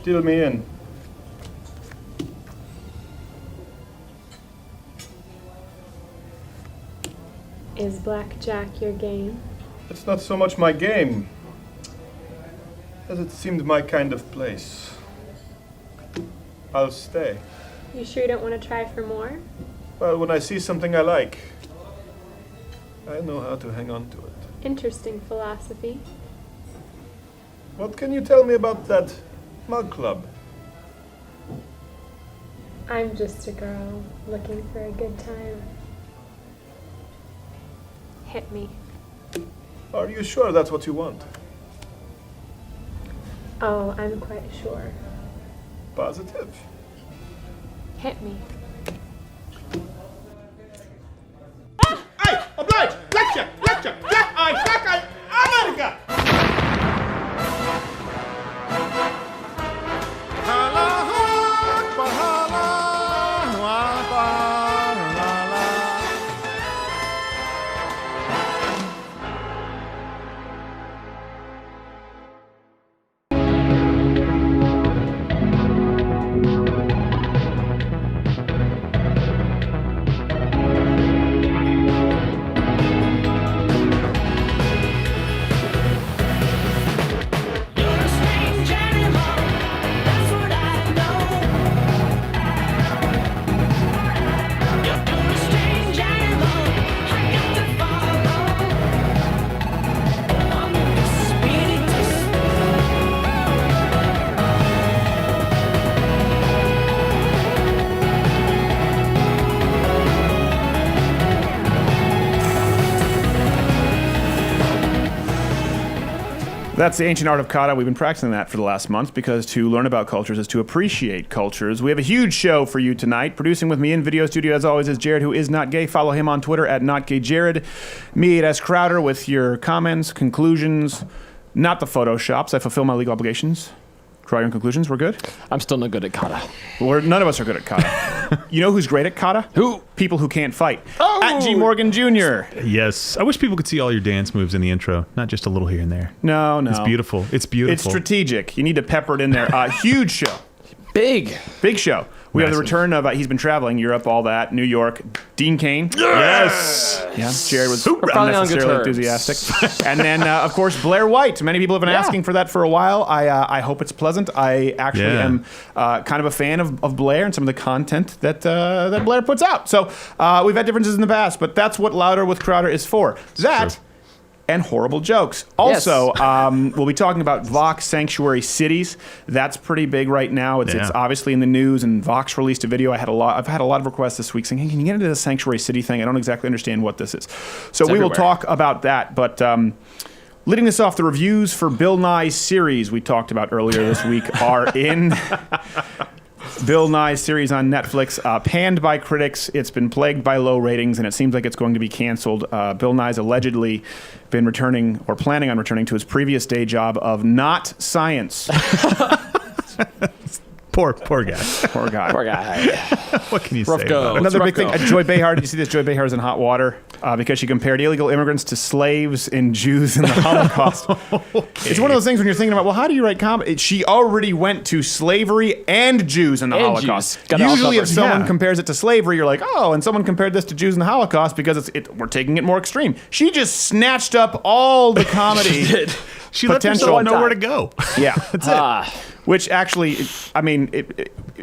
Deal me in. Is blackjack your game? It's not so much my game as it seemed my kind of place. I'll stay. You sure you don't want to try for more? Well, when I see something I like, I know how to hang on to it. Interesting philosophy. What can you tell me about that mug club? I'm just a girl looking for a good time. Hit me. Are you sure that's what you want? Oh, I'm quite sure. Positive? Hit me. Hey, oblige! Lecture! America! That's the ancient art of kata. We've been practicing that for the last month because to learn about cultures is to appreciate cultures. We have a huge show for you tonight. Producing with me in video studio, as always, is Jared, who is not gay. Follow him on Twitter at NotGayJared. Me at S. Crowder with your comments, conclusions, not the photoshops. I fulfill my legal obligations. Draw your own conclusions. We're good? I'm still not good at kata. None of us are good at kata. You know who's great at kata? Who? People who can't fight. Oh! At G. Morgan Jr. Yes. I wish people could see all your dance moves in the intro, not just a little here and there. No. It's beautiful. It's beautiful. It's strategic. You need to pepper it in there. Huge show. Big show. We have the Massive. return of, he's been traveling, Europe, all that, New York, Dean Cain. Yes! Yeah, Jared was finally on good unnecessarily terms. enthusiastic. And then, of course, Blaire White. Many people have been asking for that for a while. I hope it's pleasant. I actually am kind of a fan of Blaire and some of the content that Blaire puts out. So we've had differences in the past, but that's what Louder with Crowder is for. That and horrible jokes. Also, we'll be talking about VOX sanctuary cities. That's pretty big right now. It's obviously in the news, and VOX released a video. I've had a lot of requests this week saying, hey, can you get into the sanctuary city thing? I don't exactly understand what this is. So we will talk about that. But leading this off, the reviews for Bill Nye's series we talked about earlier this week are in. Bill Nye's series on Netflix, panned by critics. It's been plagued by low ratings, and it seems like it's going to be canceled. Bill Nye's allegedly been returning or planning on returning to his previous day job of not science. Poor guy. Poor guy. Poor guy. What can you Rough say? go. About it? Another Rough big thing, go. Joy Behar, did you see this? Joy Behar is in hot water because she compared illegal immigrants to slaves and Jews in the Holocaust. It's one of those things when you're thinking about, well, how do you write comedy? She already went to slavery and Jews in the Holocaust. Jews. Got it all Usually if covered. someone compares it to slavery, you're like, oh, and someone compared this to Jews in the Holocaust because we're taking it more extreme. She just snatched up all the comedy. She did. She let potential- herself know where to go. Yeah. That's it. Which actually, I mean,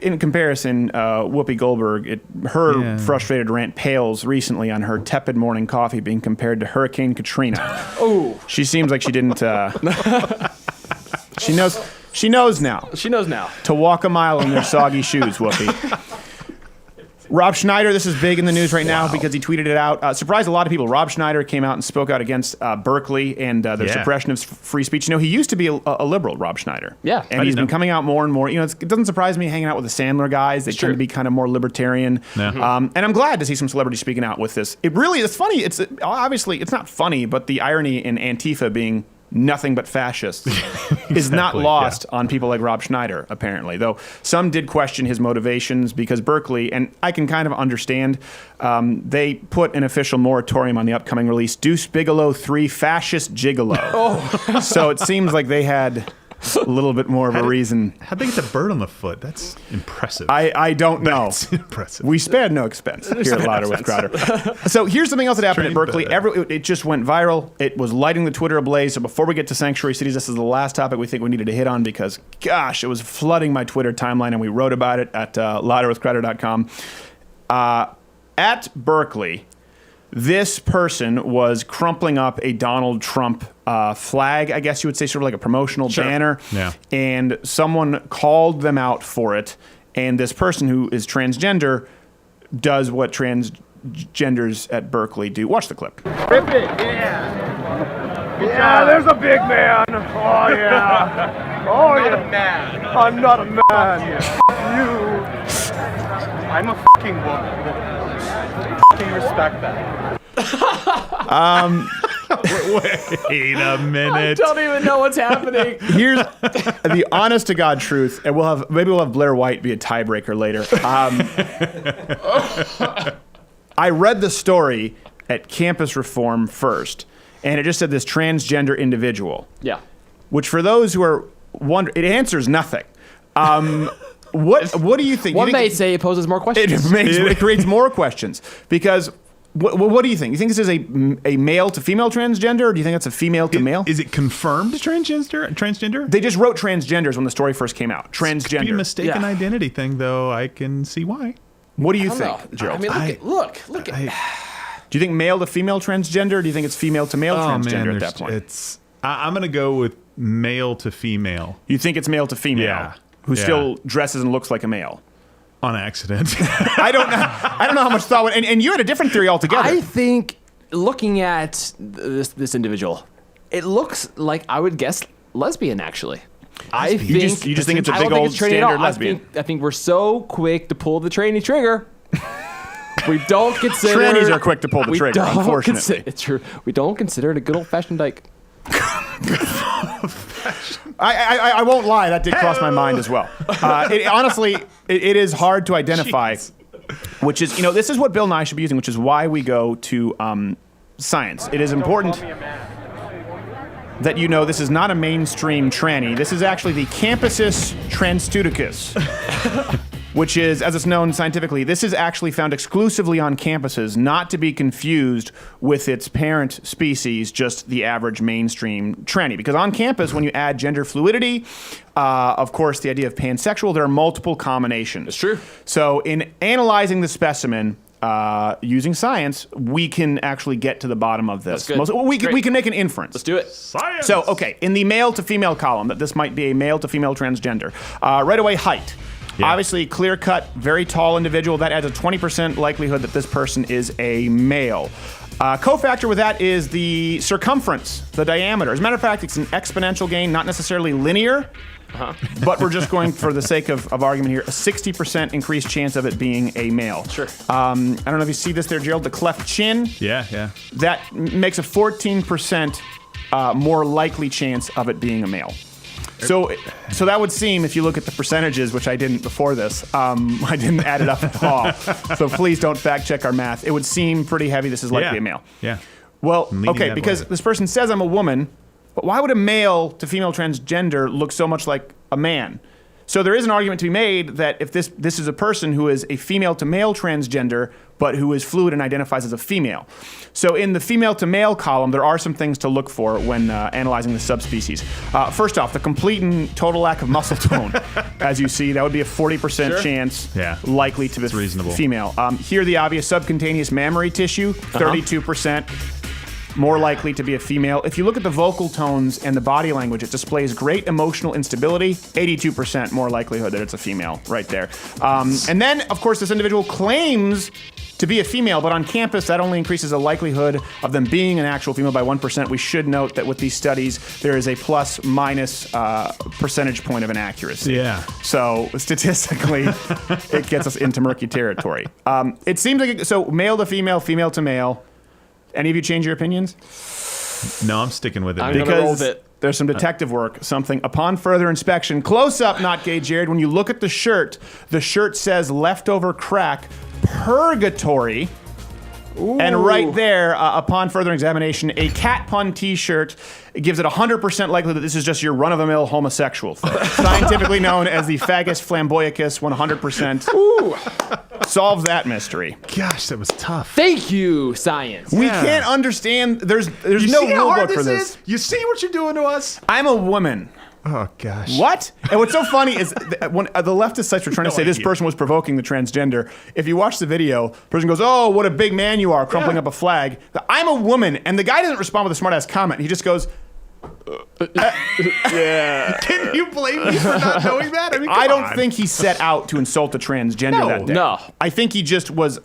in comparison, Whoopi Goldberg, her frustrated rant pales recently on her tepid morning coffee being compared to Hurricane Katrina. Oh. She seems like she didn't. She knows now She knows now. to walk a mile in their soggy shoes, Whoopi. Rob Schneider, this is big in the news right now because he tweeted it out. Surprised a lot of people. Rob Schneider came out and spoke out against Berkeley and their suppression of free speech. You know, he used to be a liberal, Rob Schneider. Yeah. And he's been coming out more and more. You know, it doesn't surprise me hanging out with the Sandler guys. They tend to be kind of more libertarian. Yeah. And I'm glad to see some celebrities speaking out with this. It's funny. It's obviously, it's not funny, but the irony in Antifa being nothing but fascists is not lost on people like Rob Schneider, apparently. Though some did question his motivations because Berkeley, and I can kind of understand, they put an official moratorium on the upcoming release, Deuce Bigalow 3 Fascist Gigolo. So it seems like they had a little bit more of a reason. How'd they get the bird on the foot? That's impressive. I don't know. That's impressive. We spared no expense here at Louder with Crowder. So here's something else that happened at Trained Berkeley. better. It just went viral. It was lighting the Twitter ablaze. So before we get to Sanctuary Cities, this is the last topic we think we needed to hit on because, gosh, it was flooding my Twitter timeline, and we wrote about it at louderwithcrowder.com. At Berkeley, this person was crumpling up a Donald Trump flag, I guess you would say, sort of like a promotional banner. Yeah. And someone called them out for it. And this person who is transgender does what transgenders at Berkeley do. Watch the clip. Yeah, there's a big man. Oh yeah. Oh yeah. I'm not a man. You. I'm a fucking woman. Fucking respect that. Wait a minute. Don't even know what's happening. Here's the honest to God truth, and maybe we'll have Blaire White be a tiebreaker later. I read the story at Campus Reform first, and it just said this transgender individual. Yeah. Which, for those who are wondering, it answers nothing. What do you think? One You may think say it poses more questions. it creates more questions because. What do you think? You think this is a male to female transgender, or do you think it's a female to male? Is it confirmed transgender? They just wrote transgenders when the story first came out. Could be a Transgender. mistaken Yeah. identity thing, though. I can see why. What do you I don't think, know. Gerald? I mean, look at. Do you think male to female transgender, or do you think it's female to male transgender at that point? I'm gonna go with male to female You think it's male to female, Yeah. who Yeah. still dresses and looks like a male? on accident. I don't know how much thought went. And you had a different theory altogether. I think looking at this individual, it looks like I would guess lesbian. Actually, I think you just think it's a I big don't think old it's tranny at all. standard lesbian. I think we're so quick to pull the tranny trigger. We don't consider Trannies are quick to pull the we trigger, don't unfortunately. it's true. We don't consider it a good old fashioned dyke. I won't lie, that did cross my mind as well. Honestly, it is hard to identify, which is, this is what Bill Nye should be using, which is why we go to science. It is important that this is not a mainstream tranny. This is actually the Campuses transtudicus, which is, as it's known scientifically, this is actually found exclusively on campuses, not to be confused with its parent species, just the average mainstream tranny. Because on campus, when you add gender fluidity, of course, the idea of pansexual, there are multiple combinations. It's true. So in analyzing the specimen, using science, we can actually get to the bottom of this. That's good. We can make an inference. Let's do it. Science. So, okay, in the male to female column, that this might be a male to female transgender. Right away, height. Yeah. Obviously, clear-cut, very tall individual. That adds a 20% likelihood that this person is a male. Cofactor with that is the circumference, the diameter. As a matter of fact, it's an exponential gain, not necessarily linear. But we're just going, for the sake of argument here, a 60% increased chance of it being a male. Sure. I don't know if you see this there, Gerald, the cleft chin. Yeah. That makes a 14% more likely chance of it being a male. So that would seem, if you look at the percentages, which I didn't before this, I didn't add it up at all. So please don't fact check our math. It would seem pretty heavy. This is likely a male. Yeah. Well, leaning okay, that because way. this person says I'm a woman, but why would a male to female transgender look so much like a man? So there is an argument to be made that if this is a person who is a female to male transgender, but who is fluid and identifies as a female. So in the female to male column, there are some things to look for when analyzing the subspecies. First off, the complete and total lack of muscle tone. As you see, that would be a 40% chance likely to be reasonable. female. Here, the obvious subcutaneous mammary tissue, 32%. More likely to be a female. If you look at the vocal tones and the body language, it displays great emotional instability. 82% more likelihood that it's a female right there. And then, of course, this individual claims to be a female, but on campus, that only increases the likelihood of them being an actual female by 1%. We should note that with these studies, there is a plus-minus percentage point of inaccuracy. Yeah. So statistically, it gets us into murky territory. It seems like, so male to female, female to male. Any of you change your opinions? No, I'm sticking with it. I'm man. gonna roll Because with it. there's some detective work, something upon further inspection, close up, not gay Jared, when you look at the shirt says leftover crack, purgatory, And right there, upon further examination, a cat pun T-shirt gives it 100% likelihood that this is just your run-of-the-mill homosexual thing. Scientifically known as the Fagus flamboyicus 100%. Solves that mystery. Gosh, that was tough. Thank you, science. We can't understand. There's You no see how rule hard book for this this. is? You see what you're doing to us? I'm a woman. Oh, gosh. What? And what's so funny is when the leftist sites were trying to say this idea. person was provoking the transgender, if you watch the video, the person goes, "Oh, what a big man you are," crumpling up a flag. I'm a woman, and the guy doesn't respond with a smart-ass comment. He just goes, Yeah. Can you blame me for not knowing that? I mean, I come don't on. think he set out to insult a transgender that day. No. I think he just was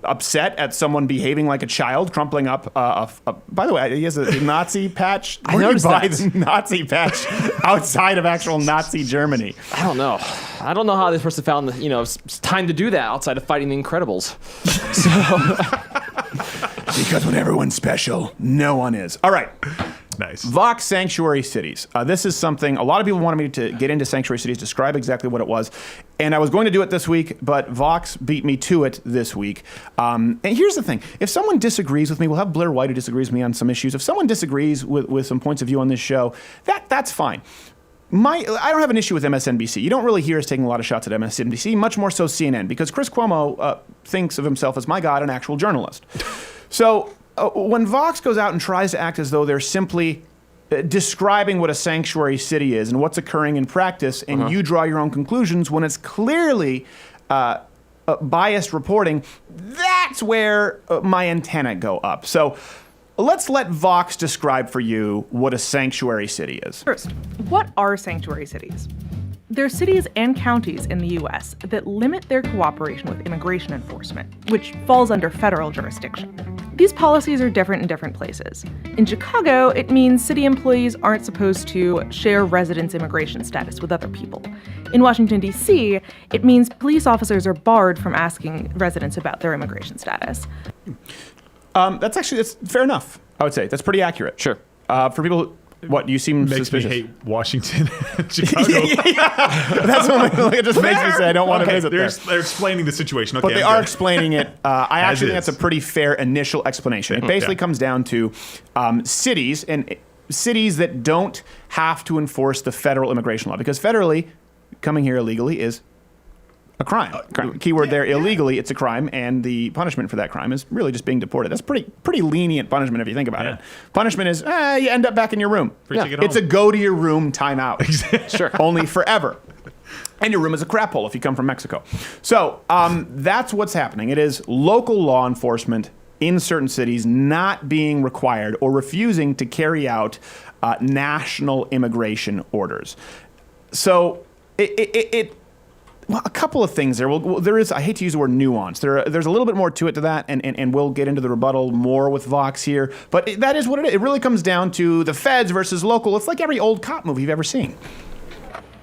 upset at someone behaving like a child, crumpling up by the way, he has a Nazi patch. I Where do you noticed buy that. the Nazi patch outside of actual Nazi Germany? I don't know. I don't know how this person found time to do that outside of fighting the Incredibles. Because when everyone's special, no one is. All right. Nice. VOX sanctuary cities. This is something a lot of people wanted me to get into sanctuary cities, describe exactly what it was. And I was going to do it this week, but VOX beat me to it this week. And here's the thing. If someone disagrees with me, we'll have Blaire White who disagrees with me on some issues. If someone disagrees with some points of view on this show, that's fine. I don't have an issue with MSNBC. You don't really hear us taking a lot of shots at MSNBC, much more so CNN, because Chris Cuomo thinks of himself as, my God, an actual journalist. So when VOX goes out and tries to act as though they're simply describing what a sanctuary city is and what's occurring in practice, and you draw your own conclusions when it's clearly biased reporting, that's where my antenna go up. So let's let VOX describe for you what a sanctuary city is. First, what are sanctuary cities? They're cities and counties in the U.S. that limit their cooperation with immigration enforcement, which falls under federal jurisdiction. These policies are different in different places. In Chicago, it means city employees aren't supposed to share residents' immigration status with other people. In Washington, D.C., it means police officers are barred from asking residents about their immigration status. That's fair enough, I would say. That's pretty accurate. Sure. For people who, what, you seem Makes suspicious. me hate Washington and Chicago. That's what it just makes me say I don't want to visit there. They're explaining the situation. Okay, But they I'm are good. explaining it. I actually think is. that's a pretty fair initial explanation. It basically Yeah. comes down to cities and cities that don't have to enforce the federal immigration law, because federally, coming here illegally is a crime. Keyword there, illegally, it's a crime, and the punishment for that crime is really just being deported. That's pretty lenient punishment if you think about it. Punishment is, you end up back in your room. Free ticket It's a home. go to your room timeout. Sure. Only forever. And your room is a crap hole if you come from Mexico. So that's what's happening. It is local law enforcement in certain cities not being required or refusing to carry out national immigration orders. So well, a couple of things there. Well, there is, I hate to use the word nuance. There's a little bit more to it to that, and we'll get into the rebuttal more with VOX here. But that is what it is. It really comes down to the feds versus local. It's like every old cop movie you've ever seen.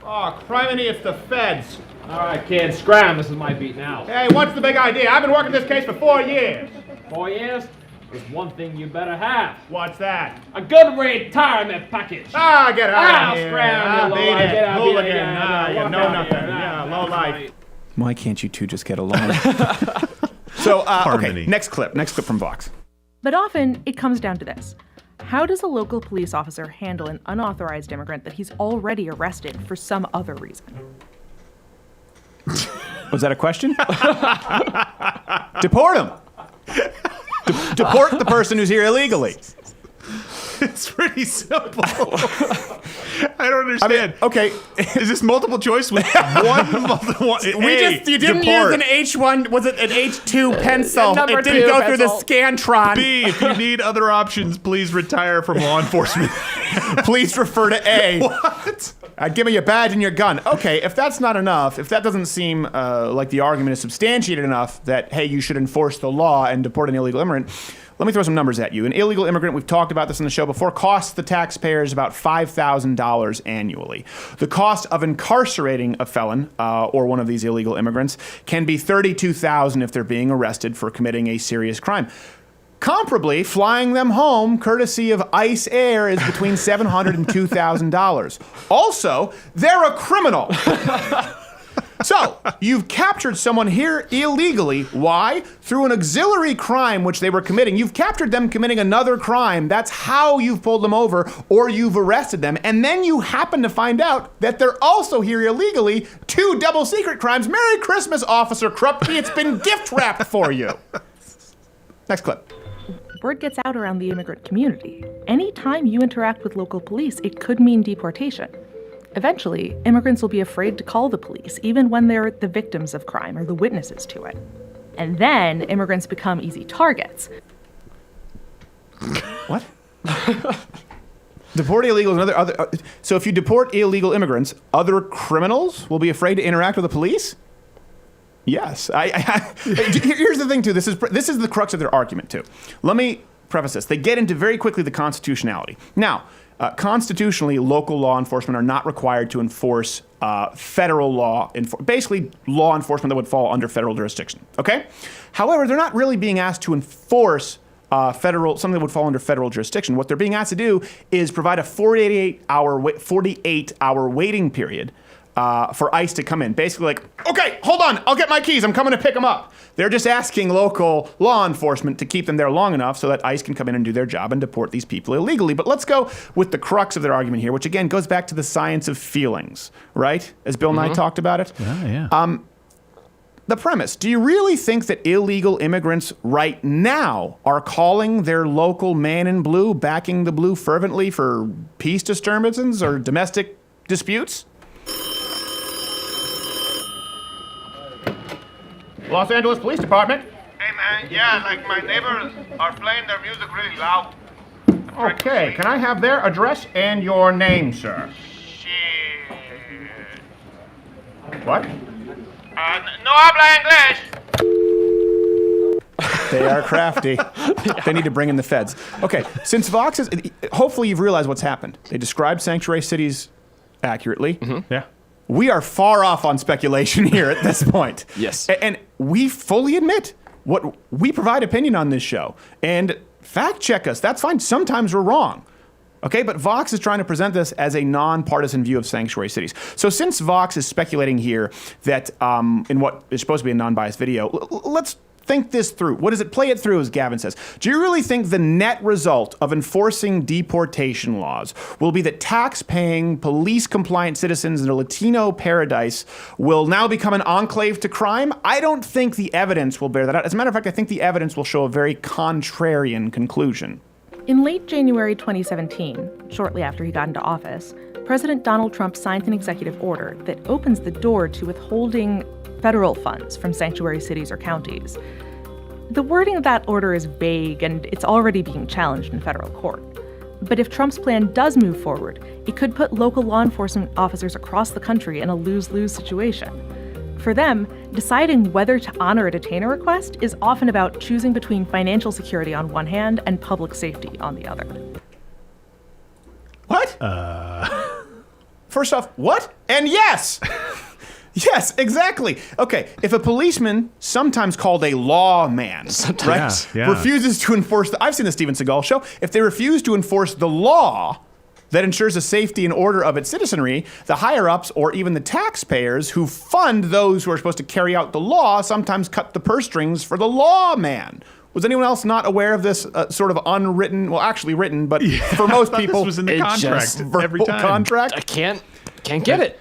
Oh, criminy, it's the feds. All right, kids, scram. This is my beat now. Hey, what's the big idea? I've been working this case for 4 years. 4 years? There's one thing you better have. What's that? A good retirement package. Ah, get out of here. Scram, you Beat low-life. it. Get out of Hooligan. here. Yeah, You walk know out of nothing. here. Yeah, That's low life. right. Why can't you two just get along? So, okay, Harmony. next clip from VOX. But often, it comes down to this. How does a local police officer handle an unauthorized immigrant that he's already arrested for some other reason? Was that a question? Deport him. Deport the person who's here illegally. It's pretty simple. I don't understand. I mean, okay. Is this multiple choice with one? You didn't use an H1, was it an H2 pencil? Number It didn't two go through the pencil. Scantron. B, if you need other options, please retire from law enforcement. Please refer to A. What? Give me your badge and your gun. Okay, if that's not enough, if that doesn't seem like the argument is substantiated enough that, hey, you should enforce the law and deport an illegal immigrant, let me throw some numbers at you. An illegal immigrant, we've talked about this on the show before, costs the taxpayers about $5,000 annually. The cost of incarcerating a felon or one of these illegal immigrants can be $32,000 if they're being arrested for committing a serious crime. Comparably, flying them home, courtesy of ICE Air, is between $700 and $2,000. Also, they're a criminal. So, you've captured someone here illegally. Why? Through an auxiliary crime which they were committing. You've captured them committing another crime. That's how you've pulled them over, or you've arrested them. And then you happen to find out that they're also here illegally. 2 double secret crimes. Merry Christmas, Officer Krupke. It's been gift wrapped for you. Next clip. Word gets out around the immigrant community. Anytime you interact with local police, it could mean deportation. Eventually, immigrants will be afraid to call the police, even when they're the victims of crime or the witnesses to it. And then immigrants become easy targets. What? Deport illegals and other. So if you deport illegal immigrants, other criminals will be afraid to interact with the police? Yes. Here's the thing, too. This is the crux of their argument, too. Let me preface this. They get into very quickly the constitutionality. Now, constitutionally, local law enforcement are not required to enforce federal law, basically law enforcement that would fall under federal jurisdiction. Okay? However, they're not really being asked to enforce something that would fall under federal jurisdiction. What they're being asked to do is provide a 48-hour waiting period for ICE to come in. Basically like, okay, hold on, I'll get my keys, I'm coming to pick them up. They're just asking local law enforcement to keep them there long enough so that ICE can come in and do their job and deport these people illegally. But let's go with the crux of their argument here, which again goes back to the science of feelings, right? As Bill Nye talked about it. Yeah. The premise, do you really think that illegal immigrants right now are calling their local man in blue, backing the blue fervently for peace disturbances or domestic disputes? Los Angeles Police Department. Hey, man, yeah, like my neighbors are playing their music really loud. Okay, can I have their address and your name, sir? Shit. What? No habla English. They are crafty. They need to bring in the feds. Okay, since Vox is, hopefully you've realized what's happened. They described sanctuary cities accurately. Yeah. We are far off on speculation here at this point. Yes. And we fully admit what we provide opinion on this show. And fact check us. That's fine. Sometimes we're wrong. Okay, but Vox is trying to present this as a nonpartisan view of sanctuary cities. So since Vox is speculating here that in what is supposed to be a non-biased video, let's think this through. What does it play it through, as Gavin says? Do you really think the net result of enforcing deportation laws will be that tax-paying, police-compliant citizens in a Latino paradise will now become an enclave to crime? I don't think the evidence will bear that out. As a matter of fact, I think the evidence will show a very contrarian conclusion. In late January 2017, shortly after he got into office, President Donald Trump signed an executive order that opens the door to withholding federal funds from sanctuary cities or counties. The wording of that order is vague, and it's already being challenged in federal court. But if Trump's plan does move forward, it could put local law enforcement officers across the country in a lose-lose situation. For them, deciding whether to honor a detainer request is often about choosing between financial security on one hand and public safety on the other. What? First off, what? And yes! Yes, exactly. Okay, if a policeman, sometimes called a lawman, right, refuses to enforce I've seen the Steven Seagal show. If they refuse to enforce the law that ensures the safety and order of its citizenry, the higher-ups or even the taxpayers who fund those who are supposed to carry out the law sometimes cut the purse strings for the lawman. Was anyone else not aware of this sort of unwritten, well, actually written, but for most people, this was in the contract every time. Contract? I can't get it.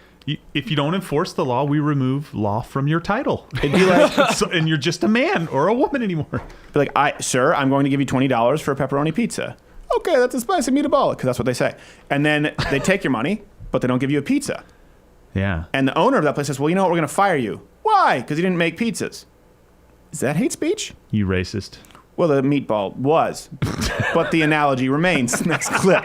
If you don't enforce the law, we remove law from your title. It'd be like, and you're just a man or a woman anymore. Be like, sir, I'm going to give you $20 for a pepperoni pizza. Okay, that's a spicy meatball, because that's what they say. And then they take your money, but they don't give you a pizza. Yeah. And the owner of that place says, well, you know what, we're going to fire you. Why? Because you didn't make pizzas. Is that hate speech? You racist. Well, the meatball was, but the analogy remains. Next clip.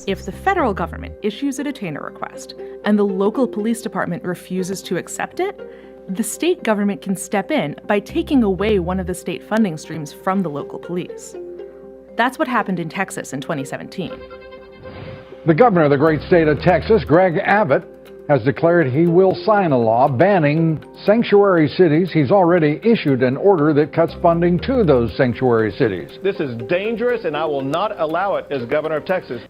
If the federal government issues a detainer request and the local police department refuses to accept it, the state government can step in by taking away one of the state funding streams from the local police. That's what happened in Texas in 2017. The governor of the great state of Texas, Greg Abbott, has declared he will sign a law banning sanctuary cities. He's already issued an order that cuts funding to those sanctuary cities. This is dangerous, and I will not allow it as governor of Texas.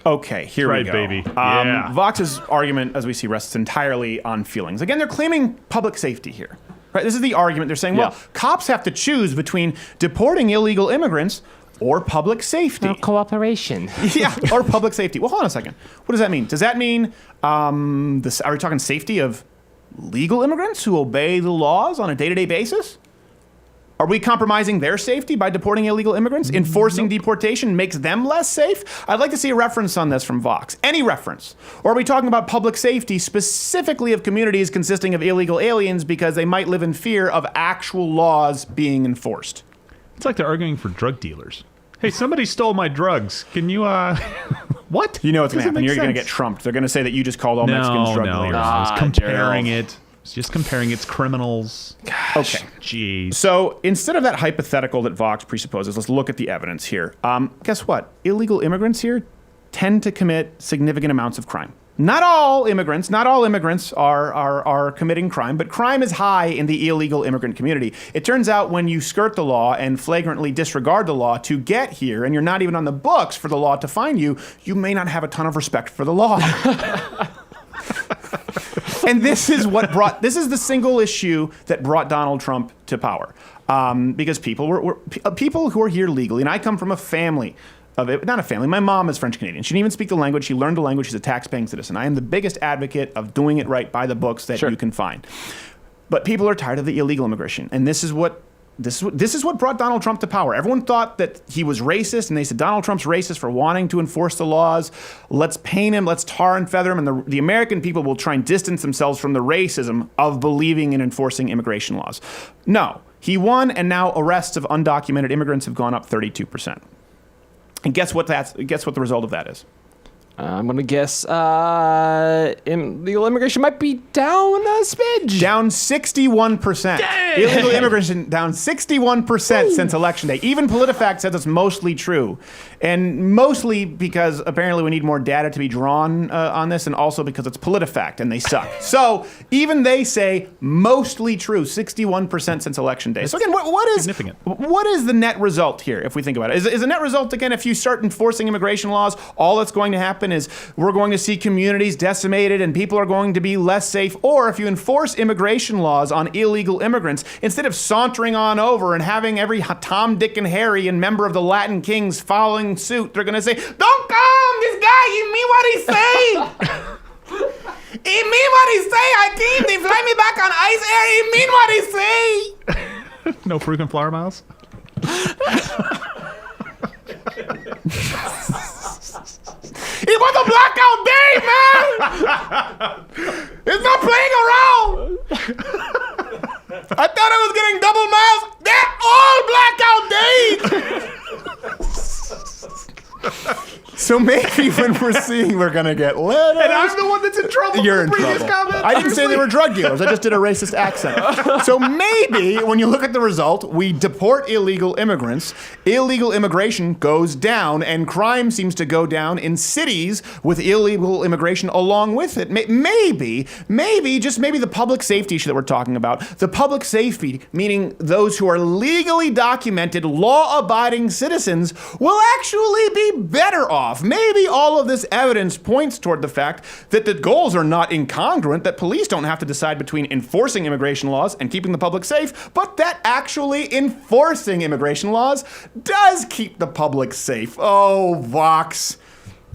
Okay, here Right, we go. baby. Yeah. Vox's argument, as we see, rests entirely on feelings. Again, they're claiming public safety here. Right? This is the argument. They're saying, well, cops have to choose between deporting illegal immigrants or public safety. No cooperation. Yeah, or public safety. Well, hold on a second. What does that mean? Does that mean, are we talking safety of legal immigrants who obey the laws on a day-to-day basis? Are we compromising their safety by deporting illegal immigrants? Enforcing deportation makes them less safe? I'd like to see a reference on this from Vox. Any reference. Or are we talking about public safety specifically of communities consisting of illegal aliens because they might live in fear of actual laws being enforced? It's like they're arguing for drug dealers. Hey, somebody stole my drugs. Can you, what? You know what's going to Doesn't happen. make You're going to sense. get trumped. They're going to say that you just called all Mexicans drug dealers. I was comparing it. It's just comparing its criminals. Okay. Jeez. So instead of that hypothetical that Vox presupposes, let's look at the evidence here. Guess what? Illegal immigrants here tend to commit significant amounts of crime. Not all immigrants are committing crime, but crime is high in the illegal immigrant community. It turns out when you skirt the law and flagrantly disregard the law to get here, and you're not even on the books for the law to find you, you may not have a ton of respect for the law. And this is the single issue that brought Donald Trump to power. Because people who are here legally, and I come from a family of it, not a family, my mom is French Canadian. She didn't even speak the language. She learned the language. She's a tax-paying citizen. I am the biggest advocate of doing it right by the books that you can find. But people are tired of the illegal immigration. And this is what brought Donald Trump to power. Everyone thought that he was racist, and they said Donald Trump's racist for wanting to enforce the laws. Let's paint him, let's tar and feather him, and the American people will try and distance themselves from the racism of believing in enforcing immigration laws. No, he won, and now arrests of undocumented immigrants have gone up 32%. And guess what the result of that is? I'm going to guess illegal immigration might be down a smidge. Down 61%. Dang. Illegal immigration down 61% since Election Day. Even PolitiFact says it's mostly true. And mostly because apparently we need more data to be drawn on this, and also because it's PolitiFact and they suck. So even they say mostly true, 61% since Election Day. So again, what is the net result here if we think about it? Is the net result, again, if you start enforcing immigration laws, all that's going to happen is we're going to see communities decimated and people are going to be less safe? Or if you enforce immigration laws on illegal immigrants, instead of sauntering on over and having every Tom, Dick, and Harry and member of the Latin Kings following suit, they're going to say, don't come, this guy, he mean what he say. He mean what he say, Hakeem, they fly me back on ice air, he mean what he say. No frequent flyer miles? It was a blackout day, man! It's not playing around! I thought I was getting double miles. They're all blackout days! So maybe when we're seeing we're gonna get letters. And I'm the one that's in trouble. You're for in the previous trouble. comment. I didn't say they were drug dealers. I just did a racist accent. So maybe when you look at the result, we deport illegal immigrants, illegal immigration goes down, and crime seems to go down in cities with illegal immigration along with it. Maybe the public safety issue that we're talking about, the public safety, meaning those who are legally documented, law-abiding citizens, will actually be better off. Maybe all of this evidence points toward the fact that the goals are not incongruent, that police don't have to decide between enforcing immigration laws and keeping the public safe, but that actually enforcing immigration laws does keep the public safe. Oh, Vox,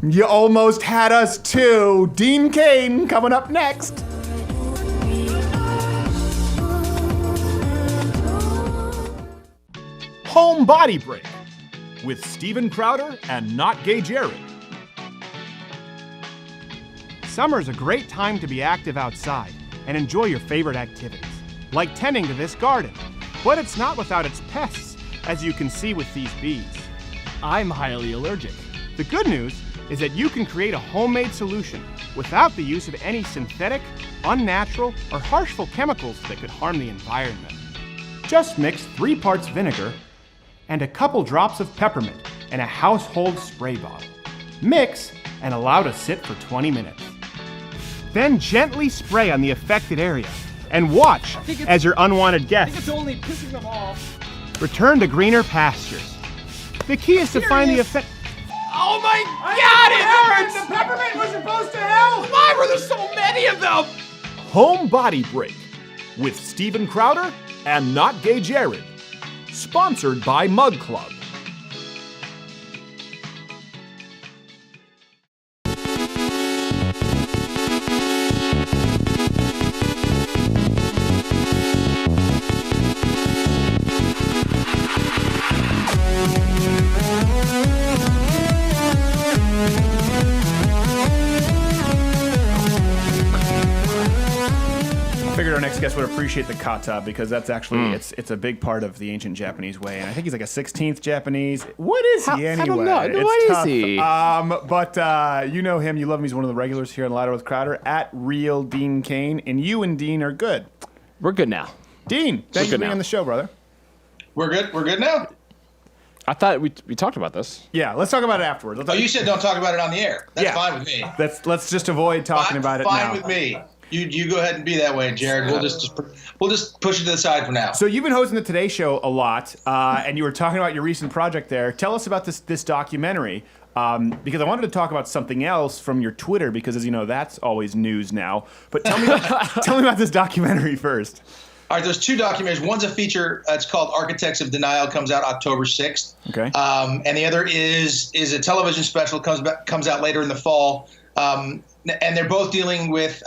you almost had us too. Dean Cain coming up next. Home Body Break with Steven Crowder and Not Gay Jerry. Summer's a great time to be active outside and enjoy your favorite activities, like tending to this garden. But it's not without its pests, as you can see with these bees. I'm highly allergic. The good news is that you can create a homemade solution without the use of any synthetic, unnatural, or harmful chemicals that could harm the environment. Just mix 3 parts vinegar and a couple drops of peppermint in a household spray bottle. Mix and allow to sit for 20 minutes. Then gently spray on the affected area and watch as your unwanted guests It's only pissing them off. return to greener pastures. The key is to find the Oh my God, it hurts! The peppermint was supposed to help! Why were there so many of them? Home Body Break with Steven Crowder and Not Gay Jared. Sponsored by Mug Club. I figured our next guest would appreciate the kata because that's actually it's a big part of the ancient Japanese way, and I think he's like a 16th Japanese. What is he anyway? I don't know. It's What is tough. he? But you know him, you love him. He's one of the regulars here on Louder with Crowder at Real Dean Cain, and you and Dean are good. We're good now. Dean, thanks for good being now. on the show, brother. We're good. We're good now. I thought we talked about this. Yeah, let's talk about it afterwards. Oh, you said don't talk about it on the air. That's Yeah. fine with me. Let's just avoid talking about it now. Fine with me. You go ahead and be that way, Jared. We'll just push it to the side for now. So you've been hosting the Today Show a lot, and you were talking about your recent project there. Tell us about this documentary, because I wanted to talk about something else from your Twitter, because as you know, that's always news now. But tell me about this documentary first. All right, there's two documentaries. One's a feature. It's called Architects of Denial. Comes out October 6th. Okay. And the other is a television special. Comes out later in the fall. And they're both dealing with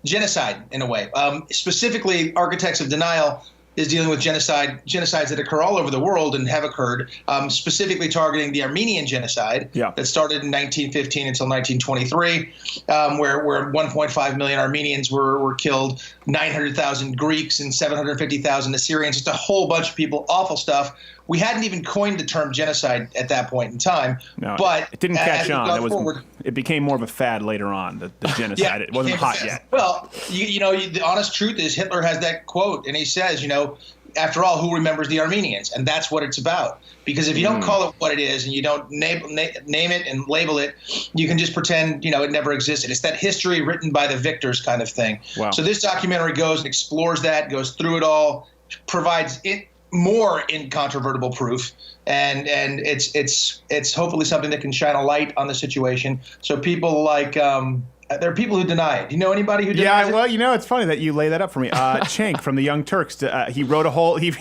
genocide in a way. Specifically, Architects of Denial is dealing with genocides that occur all over the world and have occurred, specifically targeting the Armenian genocide that started in 1915 until 1923, where 1.5 million Armenians were killed, 900,000 Greeks and 750,000 Assyrians, just a whole bunch of people, awful stuff. We hadn't even coined the term genocide at that point in time, No, but it didn't catch on. forward, It became more of a fad later on. The genocide. It wasn't hot yet. Well, the honest truth is Hitler has that quote, and he says, after all, who remembers the Armenians? And that's what it's about. Because if you don't call it what it is and you don't name it and label it, you can just pretend, it never existed. It's that history written by the victors kind of thing. Wow. So this documentary goes and explores that, goes through it all, provides more incontrovertible proof, and it's hopefully something that can shine a light on the situation. So people like there are people who deny it. Do you know anybody who denies it? Yeah, well, it's funny that you lay that up for me. Cenk from the Young Turks, he wrote a whole. He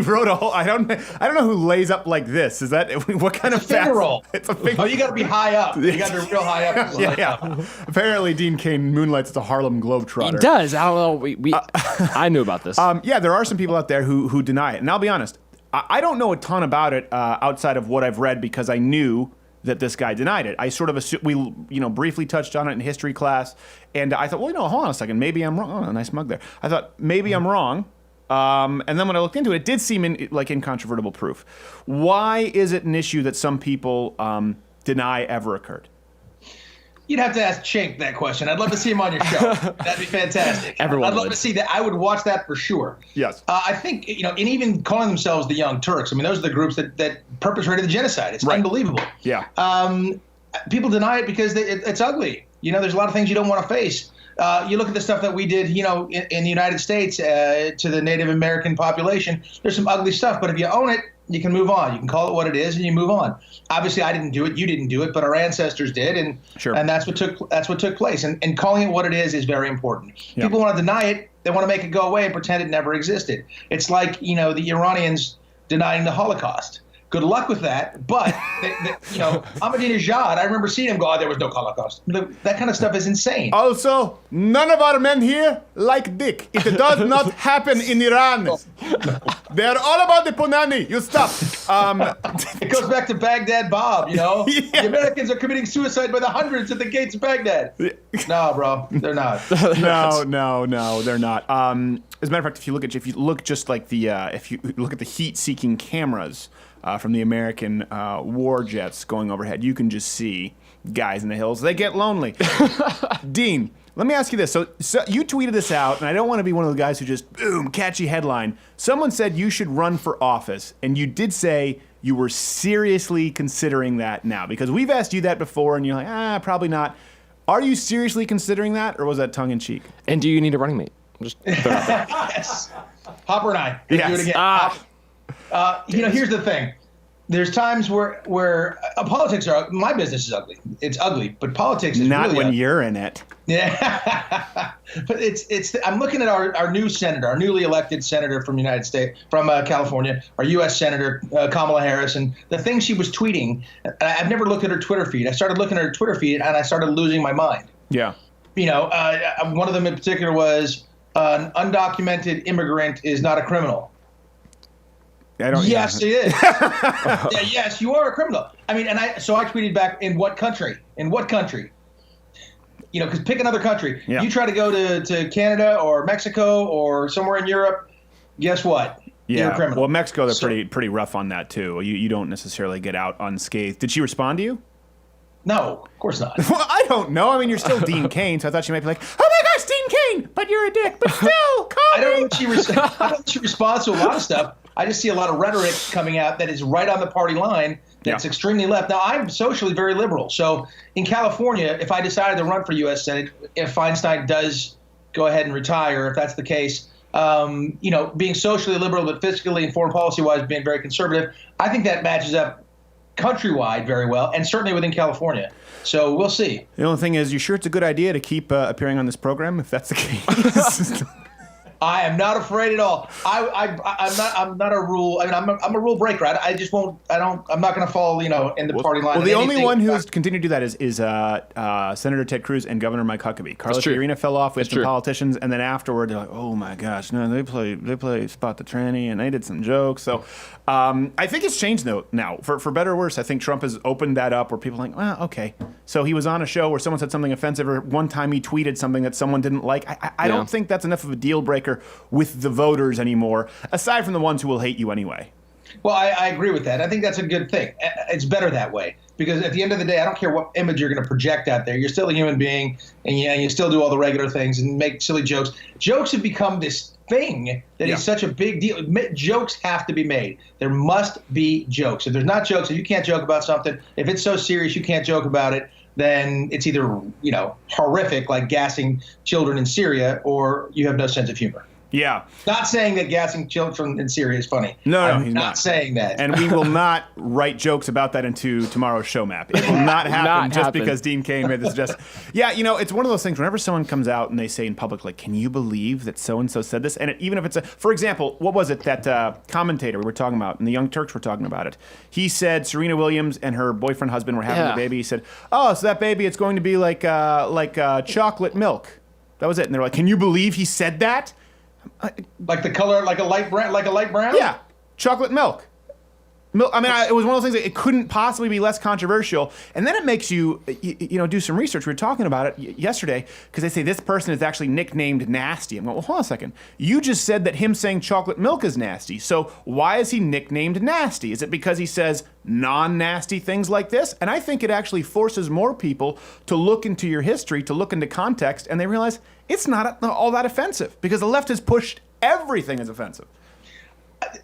wrote a whole. I don't know who lays up like this. Is that what kind of finger roll? It's a finger. Oh, you got to be high up. You got to be real high up. Yeah. Apparently, Dean Cain moonlights as a Harlem Globetrotter. He does. I don't know. I knew about this. Yeah, there are some people out there who deny it, and I'll be honest. I don't know a ton about it outside of what I've read because I knew that this guy denied it. I sort of assumed, we briefly touched on it in history class, and I thought, hold on a second, maybe I'm wrong. Oh, a nice mug there. I thought maybe I'm wrong, and then when I looked into it, it did seem like incontrovertible proof. Why is it an issue that some people deny ever occurred? You'd have to ask Cenk that question. I'd love to see him on your show. That'd be fantastic. Everyone I'd love to see that. I would watch that for sure. Yes. I think, and even calling themselves the Young Turks, those are the groups that perpetrated the genocide. It's unbelievable. Yeah. People deny it because it's ugly. There's a lot of things you don't want to face. You look at the stuff that we did, in the United States to the Native American population. There's some ugly stuff, but if you own it, you can move on. You can call it what it is, and you move on. Obviously, I didn't do it. You didn't do it, but our ancestors did, and that's what took place. And calling it what it is very important. Yeah. People want to deny it. They want to make it go away and pretend it never existed. It's like the Iranians denying the Holocaust. Good luck with that. But Ahmadinejad, I remember seeing him go, "Oh, there was no Holocaust." That kind of stuff is insane. Also, none of our men here like dick. It does not happen in Iran. They're all about the punani. You stop. It goes back to Baghdad Bob, The Americans are committing suicide by the hundreds at the gates of Baghdad. No, bro, they're not. No, they're not. As a matter of fact, if you look at the heat-seeking cameras from the American war jets going overhead, you can just see guys in the hills. They get lonely. Dean, let me ask you this. So you tweeted this out, and I don't want to be one of the guys who just, boom, catchy headline. Someone said you should run for office, and you did say you were seriously considering that now. Because we've asked you that before, and you're like, probably not. Are you seriously considering that, or was that tongue-in-cheek? And do you need a running mate? Just throw it out there. Yes. Hopper and I. Yes. Do it again. Here's the thing. there's times where politics are, my business is ugly. It's ugly, but politics is not really when ugly. you're in it. Yeah, but I'm looking at our new senator, our newly elected senator from California, our U.S. Senator Kamala Harris, and the things she was tweeting. I've never looked at her Twitter feed. I started looking at her Twitter feed, and I started losing my mind. Yeah. One of them in particular was an undocumented immigrant is not a criminal. Yes, it is. Yes, you are a criminal. I mean, so I tweeted back, in what country? In what country? Because pick another country. Yeah. You try to go to Canada or Mexico or somewhere in Europe, guess what? You're a criminal. Well, Mexico, they're pretty rough on that, too. You don't necessarily get out unscathed. Did she respond to you? No, of course not. Well, I don't know. I mean, you're still Dean Cain, so I thought she might be like, oh my gosh, Dean Cain, but you're a dick. But still, call I don't me. know if she responds to a lot of stuff. I just see a lot of rhetoric coming out that is right on the party line. That's extremely left. Now, I'm socially very liberal. So in California, if I decided to run for U.S. Senate, if Feinstein does go ahead and retire, if that's the case, being socially liberal but fiscally and foreign policy-wise being very conservative, I think that matches up countrywide very well, and certainly within California. So we'll see. The only thing is, you sure it's a good idea to keep appearing on this program if that's the case? I am not afraid at all. I'm not a rule. I mean, I'm a rule breaker. I just won't. I'm not going to fall. In the party line. Well, the only one who's continued to do that is Senator Ted Cruz and Governor Mike Huckabee. Carlos Fiorina fell off with some politicians, and then afterward they're like, oh my gosh, no, they play Spot the Tranny, and they did some jokes. So I think it's changed though now, for better or worse. I think Trump has opened that up where people are like, well, okay. So he was on a show where someone said something offensive, or one time he tweeted something that someone didn't like. I don't think that's enough of a deal breaker with the voters anymore, aside from the ones who will hate you anyway. Well, I agree with that. I think that's a good thing. It's better that way, because at the end of the day, I don't care what image you're going to project out there. You're still a human being, and you still do all the regular things and make silly jokes. Jokes have become this thing that is such a big deal. Jokes have to be made. There must be jokes. If there's not jokes, if you can't joke about something, if it's so serious you can't joke about it, then it's either horrific, like gassing children in Syria, or you have no sense of humor. Yeah. Not saying that gassing children in Syria is funny. No, he's not saying that. And we will not write jokes about that into tomorrow's show map. It will not happen because Dean Cain made this suggestion. Yeah, it's one of those things, whenever someone comes out and they say in public, like, can you believe that so-and-so said this? And even if it's for example, what was it, that commentator we were talking about, and the Young Turks were talking about it. He said Serena Williams and her boyfriend, husband were having a baby. He said, oh, so that baby, it's going to be like chocolate milk. That was it. And they're like, can you believe he said that? Like the color, like a light brown? Yeah, chocolate milk. I mean, it was one of those things that it couldn't possibly be less controversial. And then it makes you, do some research. We were talking about it yesterday because they say this person is actually nicknamed Nasty. I'm going, well, hold on a second. You just said that him saying chocolate milk is nasty. So why is he nicknamed Nasty? Is it because he says non-nasty things like this? And I think it actually forces more people to look into your history, to look into context, and they realize it's not all that offensive because the left has pushed everything as offensive.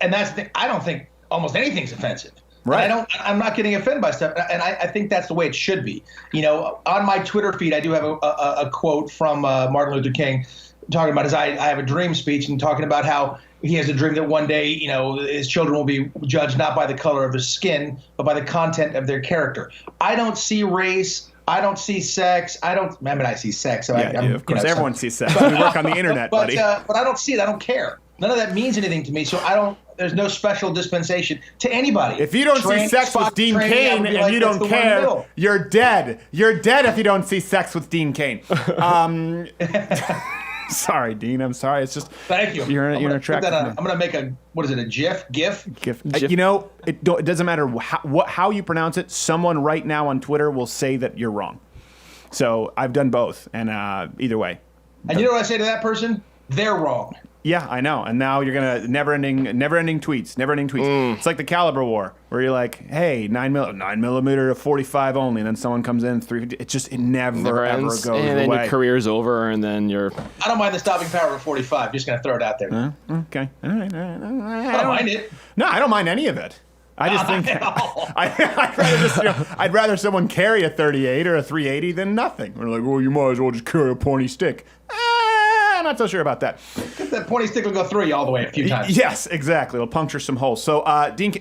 And that's the thing. I don't think almost anything's offensive. Right. I'm not getting offended by stuff, and I think that's the way it should be. On my Twitter feed, I do have a quote from Martin Luther King talking about I have a dream speech and talking about how he has a dream that one day, his children will be judged not by the color of his skin, but by the content of their character. I don't see race. I don't see sex. I see sex. So of course, everyone sees sex. We work on the internet, buddy. But I don't see it. I don't care. None of that means anything to me. So there's no special dispensation to anybody. If you don't see sex with Dean Cain and you don't care, you're dead. You're dead if you don't see sex with Dean Cain. Sorry, Dean. I'm sorry. It's just. Thank you. You're an attractive man. I'm going to make a GIF? GIF. It doesn't matter how you pronounce it. Someone right now on Twitter will say that you're wrong. So I've done both, and either way. And you know what I say to that person? They're wrong. Yeah, I know. And now you're gonna never-ending tweets. It's like the Caliber War, where you're like, "Hey, 9mm to 45 only," and then someone comes in 350. It never ever goes away. And then your career's over, and then you're. I don't mind the stopping power of 45. Just gonna throw it out there. Okay. All right. I don't mind it. No, I don't mind any of it. I just think I'd rather someone carry a 38 or a 380 than nothing. We're like, well, you might as well just carry a pointy stick. I'm not so sure about that. That pointy stick will go through you all the way a few times. Yes, exactly. It'll puncture some holes. So, Dean,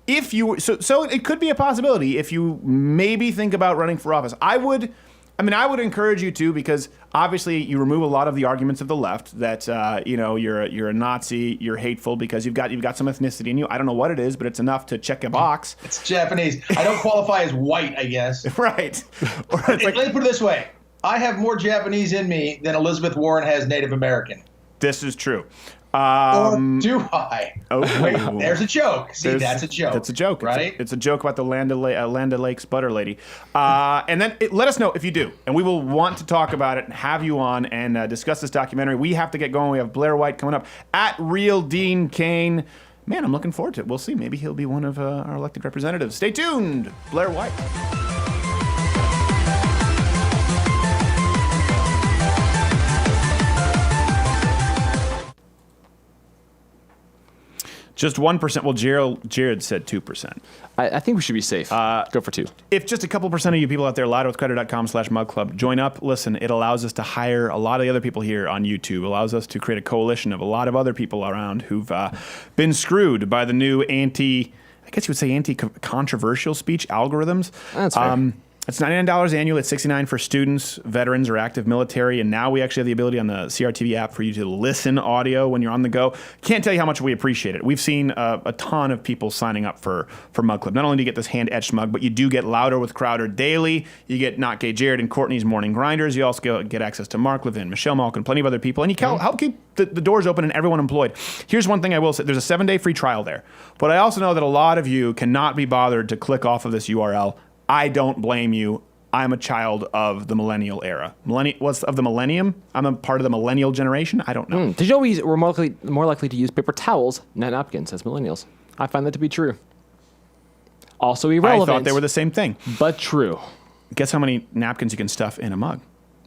if you so it could be a possibility if you maybe think about running for office. I would encourage you to, because obviously you remove a lot of the arguments of the left that you're a Nazi, you're hateful because you've got some ethnicity in you. I don't know what it is, but it's enough to check a box. It's Japanese. I don't qualify as white, I guess. Right. Let me put it this way: I have more Japanese in me than Elizabeth Warren has Native American. This is true. Or do I? Oh, wait, there's a joke. See, that's a joke. That's a joke, right? It's a joke about the Land O'Lakes butter lady. And then let us know if you do, and we will want to talk about it and have you on and discuss this documentary. We have to get going. We have Blaire White coming up at Real Dean Cain. Man, I'm looking forward to it. We'll see. Maybe he'll be one of our elected representatives. Stay tuned. Blaire White. Just 1%. Well, Jared said 2%. I think we should be safe. Go for 2. If just a couple percent of you people out there, louderwithcrowder.com/mugclub, join up, listen, it allows us to hire a lot of the other people here on YouTube, allows us to create a coalition of a lot of other people around who've been screwed by the new anti-controversial speech algorithms. That's fair. It's $99 annually. It's $69 for students, veterans, or active military. And now we actually have the ability on the CRTV app for you to listen audio when you're on the go. Can't tell you how much we appreciate it. We've seen a ton of people signing up for Mug Club. Not only do you get this hand-etched mug, but you do get Louder with Crowder daily. You get Not Gay Jared and Courtney's Morning Grinders. You also get access to Mark Levin, Michelle Malkin, plenty of other people. And you can help keep the doors open and everyone employed. Here's one thing I will say. There's a 7-day free trial there. But I also know that a lot of you cannot be bothered to click off of this URL. I don't blame you. I'm a child of the millennial era. What's of the millennium? I'm a part of the millennial generation? I don't know. Did you know we're more likely to use paper towels, not napkins, as millennials? I find that to be true. Also irrelevant. I thought they were the same thing. But true. Guess how many napkins you can stuff in a mug?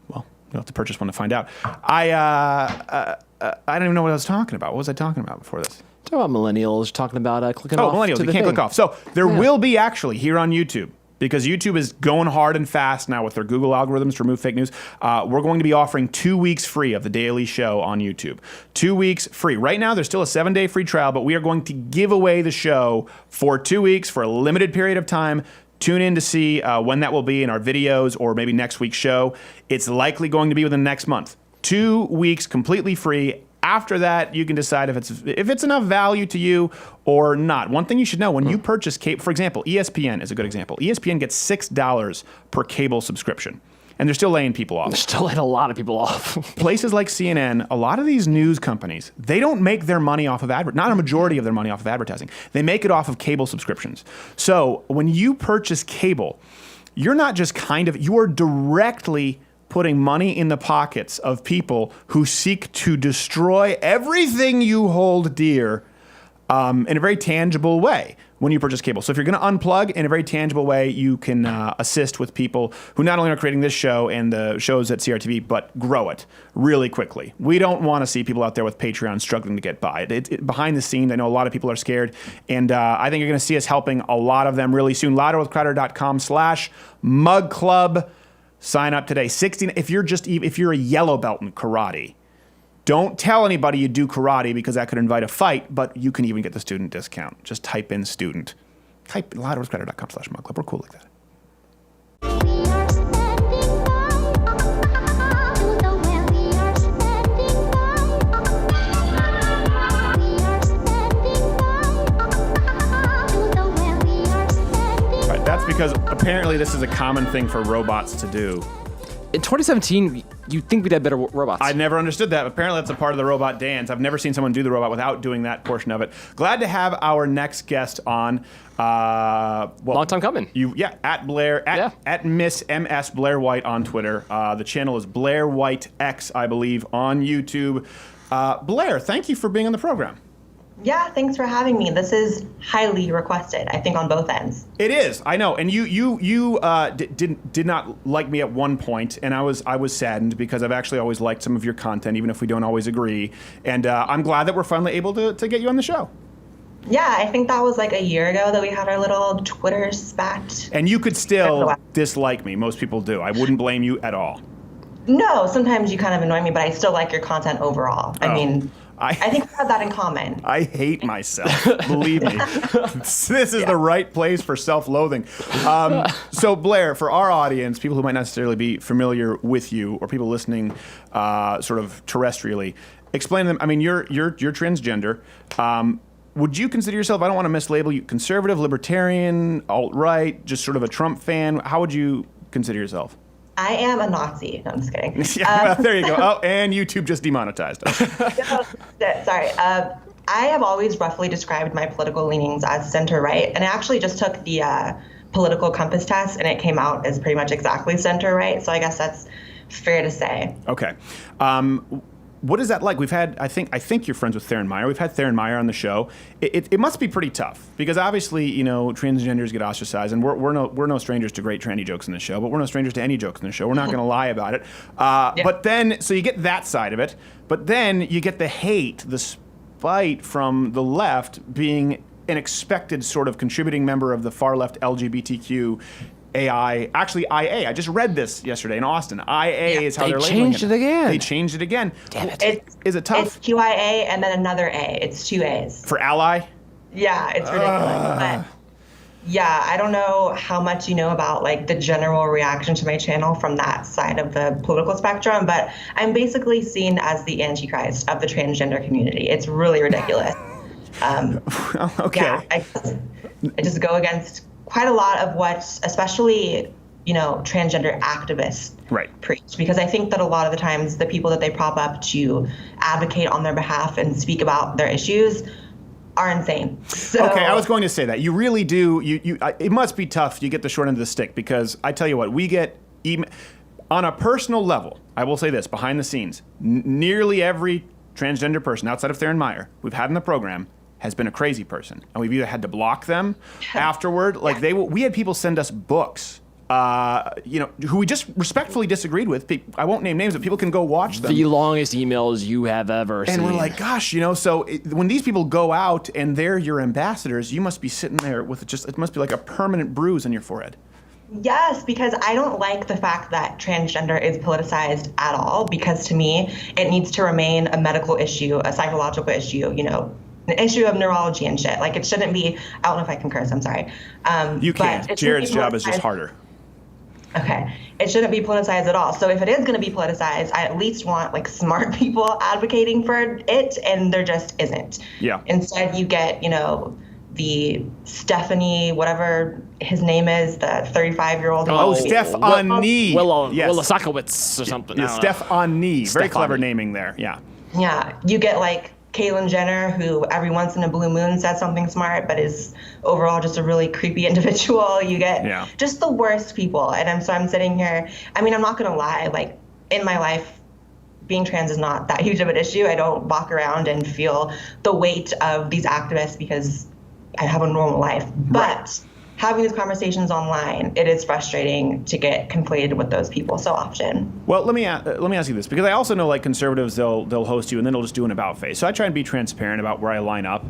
Well, you'll have to purchase one to find out. I don't even know what I was talking about. What was I talking about before this? Talking about millennials, talking about clicking off. Oh, millennials, you can't click off. So there will be actually here on YouTube, because YouTube is going hard and fast now with their Google algorithms to remove fake news. We're going to be offering 2 weeks free of The Daily Show on YouTube. 2 weeks free. Right now, there's still a 7-day free trial, but we are going to give away the show for 2 weeks for a limited period of time. Tune in to see when that will be in our videos or maybe next week's show. It's likely going to be within the next month. 2 weeks completely free. After that, you can decide if it's enough value to you or not. One thing you should know, when you purchase cable, for example, ESPN is a good example. ESPN gets $6 per cable subscription, and they're still laying people off. They're still laying a lot of people off. Places like CNN, a lot of these news companies, they don't make their money off of not a majority of their money off of advertising. They make it off of cable subscriptions. So when you purchase cable, you're not just you are directly putting money in the pockets of people who seek to destroy everything you hold dear in a very tangible way when you purchase cable. So if you're going to unplug in a very tangible way, you can assist with people who not only are creating this show and the shows at CRTV, but grow it really quickly. We don't want to see people out there with Patreon struggling to get by. Behind the scenes, I know a lot of people are scared, and I think you're going to see us helping a lot of them really soon. louderwithcrowder.com/mugclub. Sign up today. If you're a yellow belt in karate, don't tell anybody you do karate because that could invite a fight, but you can even get the student discount. Just type in student. Type louderwithcrowder.com/mugclub. We're cool like that. That's because apparently this is a common thing for robots to do. In 2017, you'd think we'd have better robots. I never understood that. Apparently that's a part of the robot dance. I've never seen someone do the robot without doing that portion of it. Glad to have our next guest on. Long time coming. At Blaire, at Miss MS Blaire White on Twitter. The channel is Blaire White X, I believe, on YouTube. Blaire, thank you for being on the program. Yeah, thanks for having me. This is highly requested, I think, on both ends. It is, I know. And you did not like me at one point, and I was saddened because I've actually always liked some of your content, even if we don't always agree. And I'm glad that we're finally able to get you on the show. Yeah, I think that was like a year ago that we had our little Twitter spat. And you could still dislike me. Most people do. I wouldn't blame you at all. No, sometimes you kind of annoy me, but I still like your content overall. I mean... I think we have that in common. I hate myself. Believe me. This is the right place for self-loathing. So Blaire, for our audience, people who might not necessarily be familiar with you or people listening sort of terrestrially, explain to them, I mean, you're transgender. Would you consider yourself, I don't want to mislabel you, conservative, libertarian, alt-right, just sort of a Trump fan? How would you consider yourself? I am a Nazi. No, I'm just kidding. Well, there you go. Oh, and YouTube just demonetized us. Sorry. I have always roughly described my political leanings as center-right, and I actually just took the political compass test, and it came out as pretty much exactly center-right, so I guess that's fair to say. Okay. What is that like? We've had, I think you're friends with Theron Meyer. We've had Theron Meyer on the show. It must be pretty tough because obviously, transgenders get ostracized, and we're no strangers to great tranny jokes in the show, but we're no strangers to any jokes in the show. We're not going to lie about it. But then, so you get that side of it, but then you get the hate, the spite from the left being an expected sort of contributing member of the far left LGBTQ AI, actually IA. I just read this yesterday in Austin. IA is how they're labeling it. They changed it again. Damn it. Is it tough? It's QIA and then another A. It's 2 A's. For ally? Yeah, it's ridiculous. But yeah, I don't know how much you know about like the general reaction to my channel from that side of the political spectrum, but I'm basically seen as the antichrist of the transgender community. It's really ridiculous. Okay. Yeah, I just go against quite a lot of what, especially, transgender activists preach, because I think that a lot of the times the people that they prop up to advocate on their behalf and speak about their issues are insane. So, okay, I was going to say that. You really do. It must be tough. You get the short end of the stick because I tell you what, we get, on a personal level, I will say this, behind the scenes, nearly every transgender person outside of Theron Meyer we've had in the program has been a crazy person, and we've either had to block them afterward. Like we had people send us books, who we just respectfully disagreed with. I won't name names, but people can go watch them. The longest emails you have ever seen. And we're like, gosh, so when these people go out and they're your ambassadors, you must be sitting there with it must be like a permanent bruise on your forehead. Yes, because I don't like the fact that transgender is politicized at all, because to me, it needs to remain a medical issue, a psychological issue, an issue of neurology and shit. Like, it shouldn't be, I don't know if I can curse, I'm sorry. You can't. Jared's job is just harder. Okay. It shouldn't be politicized at all. So if it is going to be politicized, I at least want like smart people advocating for it, and there just isn't. Yeah. Instead, you get, the Stephanie, whatever his name is, the 35-year-old. Oh, Stephanie. Willow-Sakowicz or something. Yeah, Stephanie. Very clever naming there. Yeah. Yeah. You get like Caitlyn Jenner, who every once in a blue moon says something smart, but is overall just a really creepy individual. You get just the worst people. And I'm sitting here. I mean, I'm not going to lie. Like, in my life, being trans is not that huge of an issue. I don't walk around and feel the weight of these activists because I have a normal life. But having these conversations online, it is frustrating to get conflated with those people so often. Well, let me ask you this, because I also know like conservatives, they'll host you and then they'll just do an about face. So I try and be transparent about where I line up.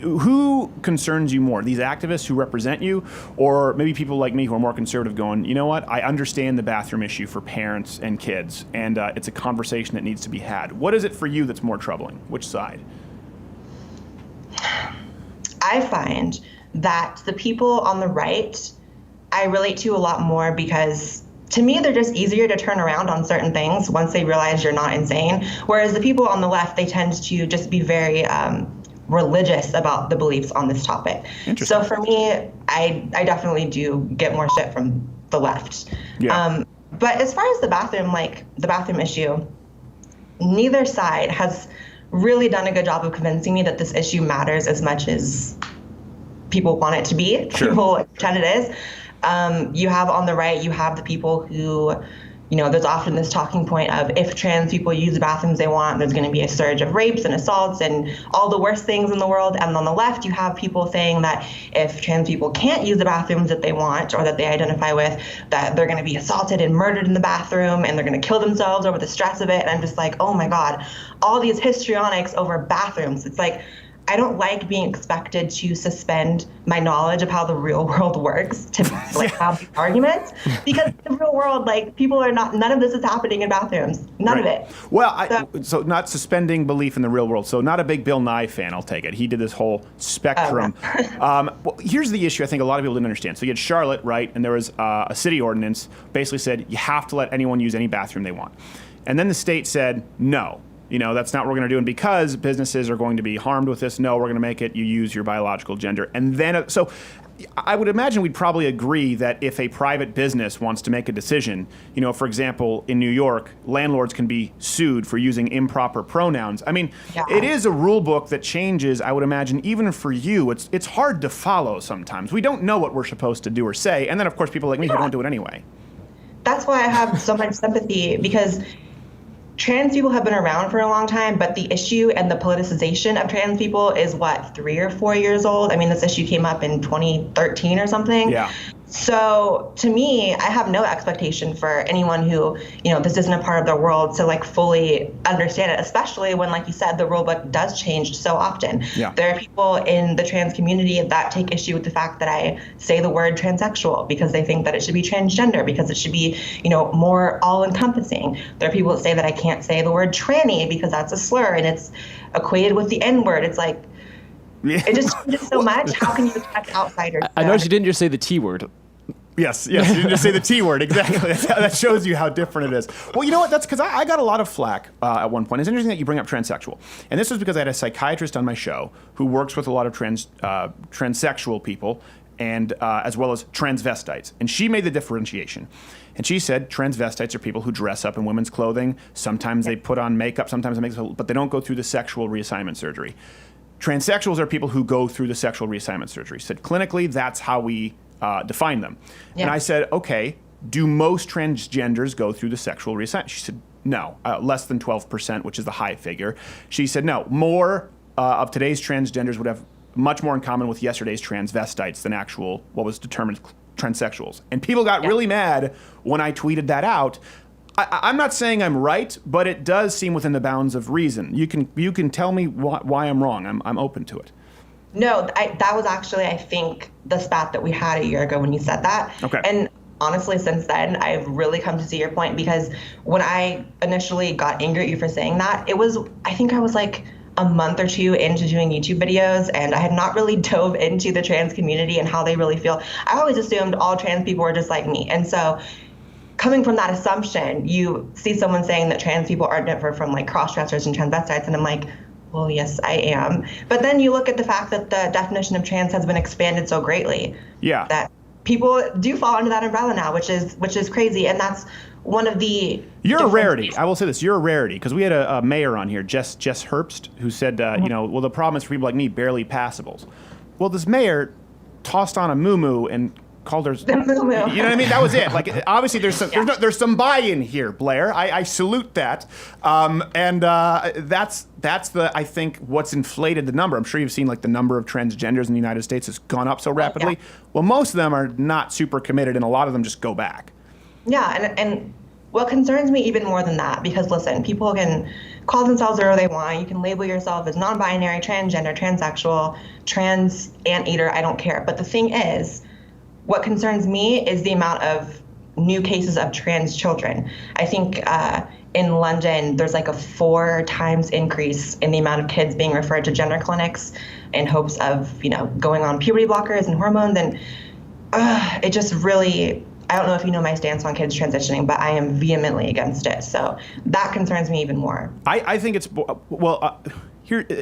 Who concerns you more, these activists who represent you, or maybe people like me who are more conservative going, you know what, I understand the bathroom issue for parents and kids, and it's a conversation that needs to be had. What is it for you that's more troubling? Which side? I find that the people on the right, I relate to a lot more because to me, they're just easier to turn around on certain things once they realize you're not insane. Whereas the people on the left, they tend to just be very religious about the beliefs on this topic. So for me, I definitely do get more shit from the left. Yeah. But as far as the bathroom issue, neither side has really done a good job of convincing me that this issue matters as much as people want it to be. Sure. People pretend it is. You have on the right, you have the people who, there's often this talking point of if trans people use the bathrooms they want, there's going to be a surge of rapes and assaults and all the worst things in the world. And on the left, you have people saying that if trans people can't use the bathrooms that they want or that they identify with, that they're going to be assaulted and murdered in the bathroom and they're going to kill themselves over the stress of it. And I'm just like, oh my God, all these histrionics over bathrooms. It's like, I don't like being expected to suspend my knowledge of how the real world works to have these arguments, because in the real world, like, people are not, none of this is happening in bathrooms. None of it. Well, so not suspending belief in the real world. So not a big Bill Nye fan, I'll take it. He did this whole spectrum. Well, here's the issue I think a lot of people didn't understand. So you had Charlotte, right? And there was a city ordinance basically said you have to let anyone use any bathroom they want. And then the state said, no. That's not what we're going to do. And because businesses are going to be harmed with this, no, we're going to make it you use your biological gender. And then, so I would imagine we'd probably agree that if a private business wants to make a decision, for example, in New York, landlords can be sued for using improper pronouns. I mean, it is a rule book that changes, I would imagine, even for you. It's hard to follow sometimes. We don't know what we're supposed to do or say. And then, of course, people like me who don't do it anyway. That's why I have so much sympathy, because trans people have been around for a long time, but the issue and the politicization of trans people is 3 or 4 years old. I mean, this issue came up in 2013 or something. Yeah. So to me, I have no expectation for anyone who, this isn't a part of their world to fully understand it, especially when, like you said, the rule book does change so often. Yeah. There are people in the trans community that take issue with the fact that I say the word transsexual because they think that it should be transgender, because it should be, more all-encompassing. There are people that say that I can't say the word tranny because that's a slur and it's equated with the N-word. It's like, it just changes so much. How can you expect outsiders? I noticed you didn't just say the T word. Yes, you didn't just say the T word, exactly. That shows you how different it is. Well, you know what, that's because I got a lot of flack at one point. It's interesting that you bring up transsexual. And this was because I had a psychiatrist on my show who works with a lot of transsexual people, and as well as transvestites. And she made the differentiation. And she said transvestites are people who dress up in women's clothing. Sometimes they put on makeup, sometimes they make, but they don't go through the sexual reassignment surgery. Transsexuals are people who go through the sexual reassignment surgery. She said clinically, that's how we define them. Yeah. And I said, okay, do most transgenders go through the sexual reassignment? She said, no, less than 12%, which is the high figure. She said, no, more of today's transgenders would have much more in common with yesterday's transvestites than actual, what was determined transsexuals. And people got really mad when I tweeted that out. I'm not saying I'm right, but it does seem within the bounds of reason. You can tell me why I'm wrong. I'm open to it. No, that was actually, I think, the spat that we had a year ago when you said that. Okay. And honestly, since then, I've really come to see your point, because when I initially got angry at you for saying that, I think I was like a month or two into doing YouTube videos, and I had not really dove into the trans community and how they really feel. I always assumed all trans people were just like me. And so coming from that assumption, you see someone saying that trans people aren't different from cross-dressers and transvestites, and I'm like, well, yes, I am. But then you look at the fact that the definition of trans has been expanded so greatly. Yeah. That people do fall under that umbrella now, which is crazy. And that's one of the... You're a rarity. I will say this. You're a rarity, because we had a mayor on here, Jess Herbst, who said, well, the problem is for people like me, barely passables. Well, this mayor tossed on a muumuu and called her... The muumuu. You know what I mean? That was it. Obviously, there's some buy-in here, Blaire. I salute that. That's I think, what's inflated the number. I'm sure you've seen the number of transgenders in the United States has gone up so rapidly. Yeah. Well, most of them are not super committed, and a lot of them just go back. Yeah, and what concerns me even more than that, because listen, people can call themselves whatever they want. You can label yourself as non-binary, transgender, transsexual, trans anteater, I don't care. But the thing is, what concerns me is the amount of new cases of trans children. I think in London, there's a 4 times increase in the amount of kids being referred to gender clinics in hopes of, going on puberty blockers and hormones. And it just really, I don't know if you know my stance on kids transitioning, but I am vehemently against it. So that concerns me even more. I think it's,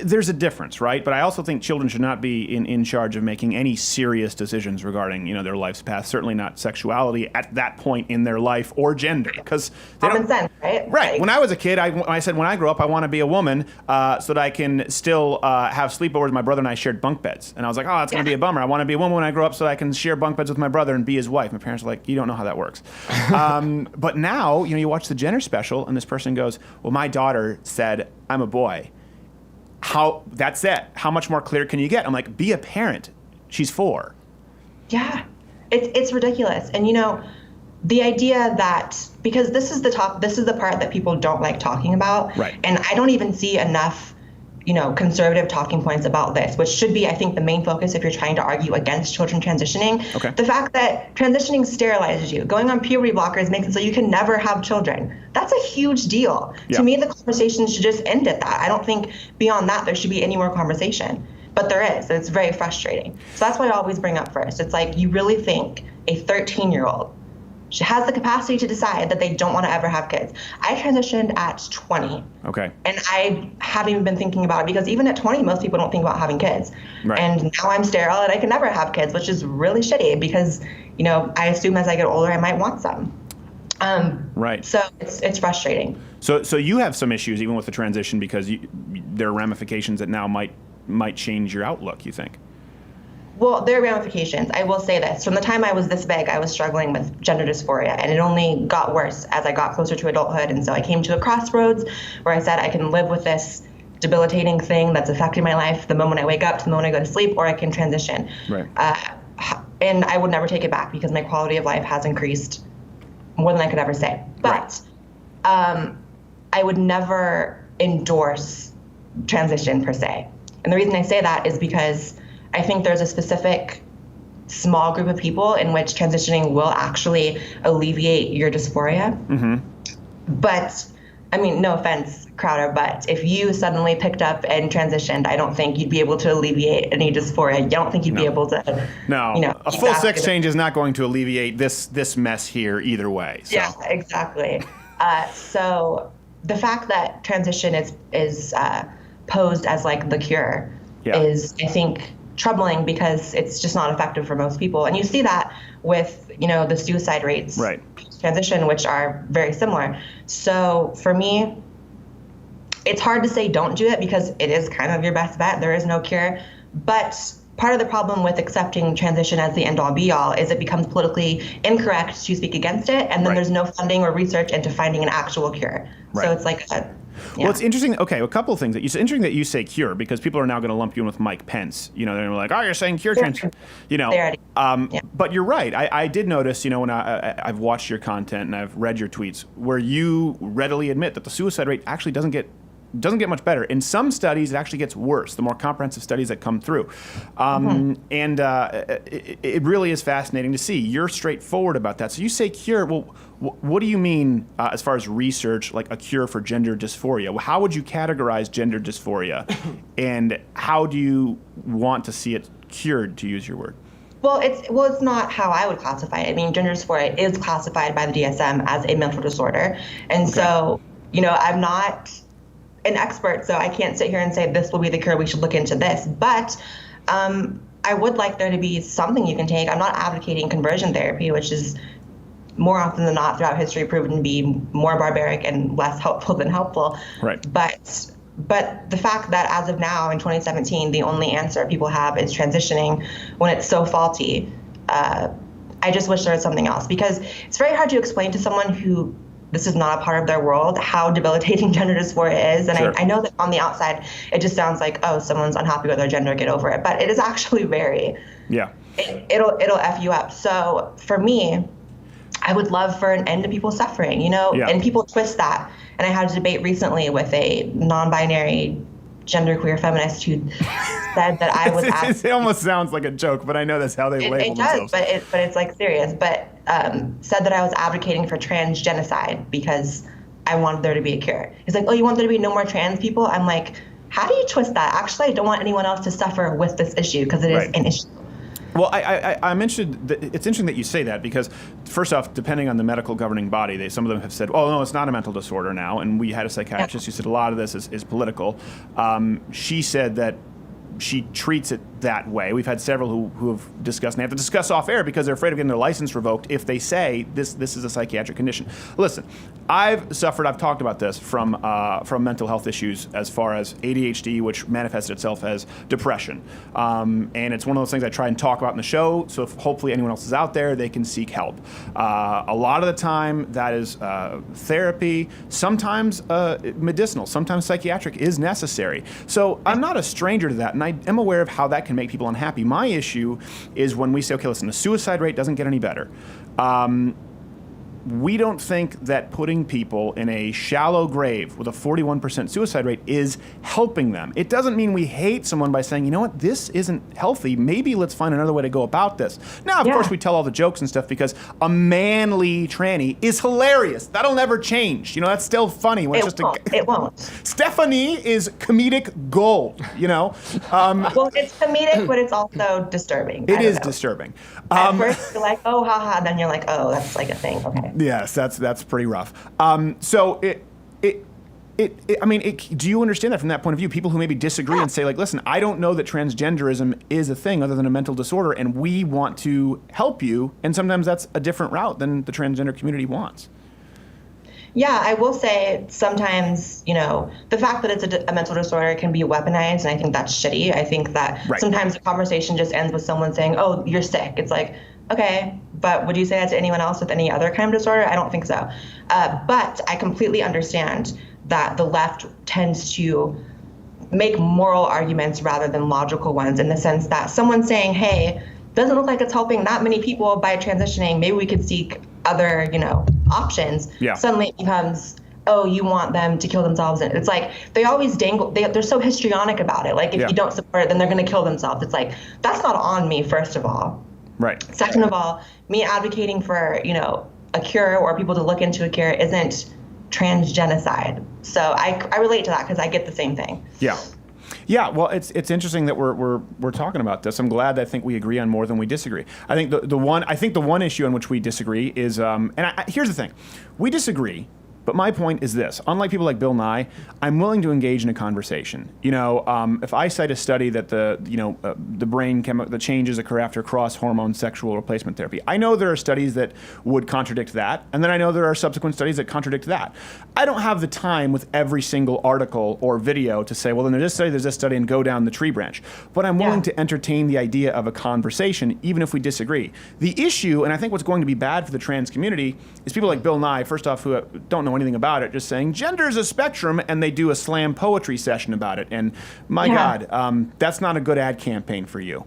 there's a difference, right? But I also think children should not be in charge of making any serious decisions regarding, their life's path. Certainly not sexuality at that point in their life, or gender, because common sense, right? Right. When I was a kid, I said when I grow up, I want to be a woman so that I can still have sleepovers. My brother and I shared bunk beds, and I was like, oh, that's going to be a bummer. I want to be a woman when I grow up so that I can share bunk beds with my brother and be his wife. My parents were like, you don't know how that works. But now, you watch the Jenner special, and this person goes, well, my daughter said I'm a boy. That's it. How much more clear can you get? I'm like, be a parent. She's 4. Yeah, it's ridiculous. And the idea that, because this is the part that people don't like talking about. Right. And I don't even see enough, conservative talking points about this, which should be, I think, the main focus if you're trying to argue against children transitioning. Okay. The fact that transitioning sterilizes you, going on puberty blockers makes it so you can never have children. That's a huge deal. Yeah. To me, the conversation should just end at that. I don't think beyond that there should be any more conversation. But there is, and it's very frustrating. So that's what I always bring up first. It's like, you really think a 13-year-old has the capacity to decide that they don't want to ever have kids? I transitioned at 20. Okay. And I haven't even been thinking about it, because even at 20, most people don't think about having kids. Right. And now I'm sterile and I can never have kids, which is really shitty, because, I assume as I get older, I might want some. Right. So it's frustrating. So you have some issues even with the transition, because there are ramifications that now might change your outlook, you think? Well, there are ramifications. I will say this. From the time I was this big, I was struggling with gender dysphoria, and it only got worse as I got closer to adulthood. And so I came to a crossroads where I said I can live with this debilitating thing that's affecting my life the moment I wake up to the moment I go to sleep, or I can transition. Right. And I would never take it back, because my quality of life has increased more than I could ever say. But I would never endorse transition per se. And the reason I say that is because I think there's a specific small group of people in which transitioning will actually alleviate your dysphoria. Mm-hmm. But, I mean, no offense, Crowder, but if you suddenly picked up and transitioned, I don't think you'd be able to alleviate any dysphoria. I don't think you'd be able to, a full sex change is not going to alleviate this mess here either way. So. Yeah, exactly. So the fact that transition is posed as like the cure is, I think, troubling, because it's just not effective for most people. And you see that with, the suicide rates transition, which are very similar. So for me, it's hard to say don't do it, because it is kind of your best bet. There is no cure. But part of the problem with accepting transition as the end-all be-all is it becomes politically incorrect to speak against it, and then there's no funding or research into finding an actual cure. So it's like Well, it's interesting. Okay, a couple of things. It's interesting that you say cure, because people are now going to lump you in with Mike Pence. They're like, oh, you're saying cure trans. But you're right. I did notice, when I've watched your content and I've read your tweets, where you readily admit that the suicide rate actually doesn't get much better. In some studies, it actually gets worse, the more comprehensive studies that come through. And it really is fascinating to see. You're straightforward about that. So you say cure. Well, what do you mean as far as research, like a cure for gender dysphoria? How would you categorize gender dysphoria? And how do you want to see it cured, to use your word? Well, it's not how I would classify it. I mean, gender dysphoria is classified by the DSM as a mental disorder. And so, I'm not an expert, so I can't sit here and say this will be the cure, we should look into this. But I would like there to be something you can take. I'm not advocating conversion therapy, which is more often than not throughout history proven to be more barbaric and less helpful than helpful. Right. But the fact that as of now in 2017, the only answer people have is transitioning when it's so faulty, I just wish there was something else, because it's very hard to explain to someone who this is not a part of their world how debilitating gender dysphoria is. And I know that on the outside, it just sounds like, oh, someone's unhappy with their gender, get over it. But it is actually very, it'll F you up. So for me, I would love for an end to people suffering, and people twist that. And I had a debate recently with a non-binary genderqueer feminist who said that I was it almost sounds like a joke, but I know that's how they label themselves. It does, but it's like serious. But said that I was advocating for trans genocide because I wanted there to be a cure. He's like, oh, you want there to be no more trans people? I'm like, how do you twist that? Actually, I don't want anyone else to suffer with this issue, because it is an issue. Well, I mentioned that it's interesting that you say that, because first off, depending on the medical governing body, some of them have said, oh, no, it's not a mental disorder now. And we had a psychiatrist who said a lot of this is political. She said that she treats it that way. We've had several who have discussed, and they have to discuss off air because they're afraid of getting their license revoked if they say this is a psychiatric condition. Listen, I've talked about this from mental health issues as far as ADHD, which manifested itself as depression. And it's one of those things I try and talk about in the show, so if hopefully anyone else is out there, they can seek help. A lot of the time, that is therapy, sometimes medicinal, sometimes psychiatric is necessary. So I'm not a stranger to that, and I am aware of how that can make people unhappy. My issue is when we say, okay, listen, the suicide rate doesn't get any better. we don't think that putting people in a shallow grave with a 41% suicide rate is helping them. It doesn't mean we hate someone by saying, you know what, this isn't healthy. Maybe let's find another way to go about this. Now, of course, we tell all the jokes and stuff because a manly tranny is hilarious. That'll never change. You know, that's still funny. When It won't. Stephanie is comedic gold, you know? Well, it's comedic, but it's also disturbing. It is disturbing. At first, you're like, oh, haha. Then you're like, oh, that's like a thing. Okay. Yes, that's pretty rough. So do you understand that from that point of view? People who maybe disagree and say, like, listen, I don't know that transgenderism is a thing other than a mental disorder, and we want to help you. And sometimes that's a different route than the transgender community wants. Yeah, I will say sometimes, you know, the fact that it's a mental disorder can be weaponized, and I think that's shitty. I think that sometimes the conversation just ends with someone saying, oh, you're sick. It's like, okay, but would you say that to anyone else with any other kind of disorder? I don't think so. But I completely understand that the left tends to make moral arguments rather than logical ones, in the sense that someone saying, hey, doesn't look like it's helping that many people by transitioning, maybe we could seek other, you know, options. Suddenly it becomes, oh, you want them to kill themselves. And it's like, they always dangle, they're so histrionic about it. Like, if you don't support it, then they're going to kill themselves. It's like, that's not on me, first of all. Right. Second of all, me advocating for, you know, a cure or people to look into a cure isn't transgenocide. So I relate to that because I get the same thing. Yeah. Yeah, well, it's interesting that we're talking about this. I'm glad that I think we agree on more than we disagree. I think the one issue on which we disagree is, here's the thing, we disagree. But my point is this: unlike people like Bill Nye, I'm willing to engage in a conversation. You know, if I cite a study that the brain the changes occur after cross-hormone sexual replacement therapy, I know there are studies that would contradict that, and then I know there are subsequent studies that contradict that. I don't have the time with every single article or video to say, well, then there's this study, and go down the tree branch. But I'm willing to entertain the idea of a conversation, even if we disagree. The issue, and I think what's going to be bad for the trans community, is people like Bill Nye, first off, who don't know anything about it, just saying gender is a spectrum, and they do a slam poetry session about it. And my God, that's not a good ad campaign for you.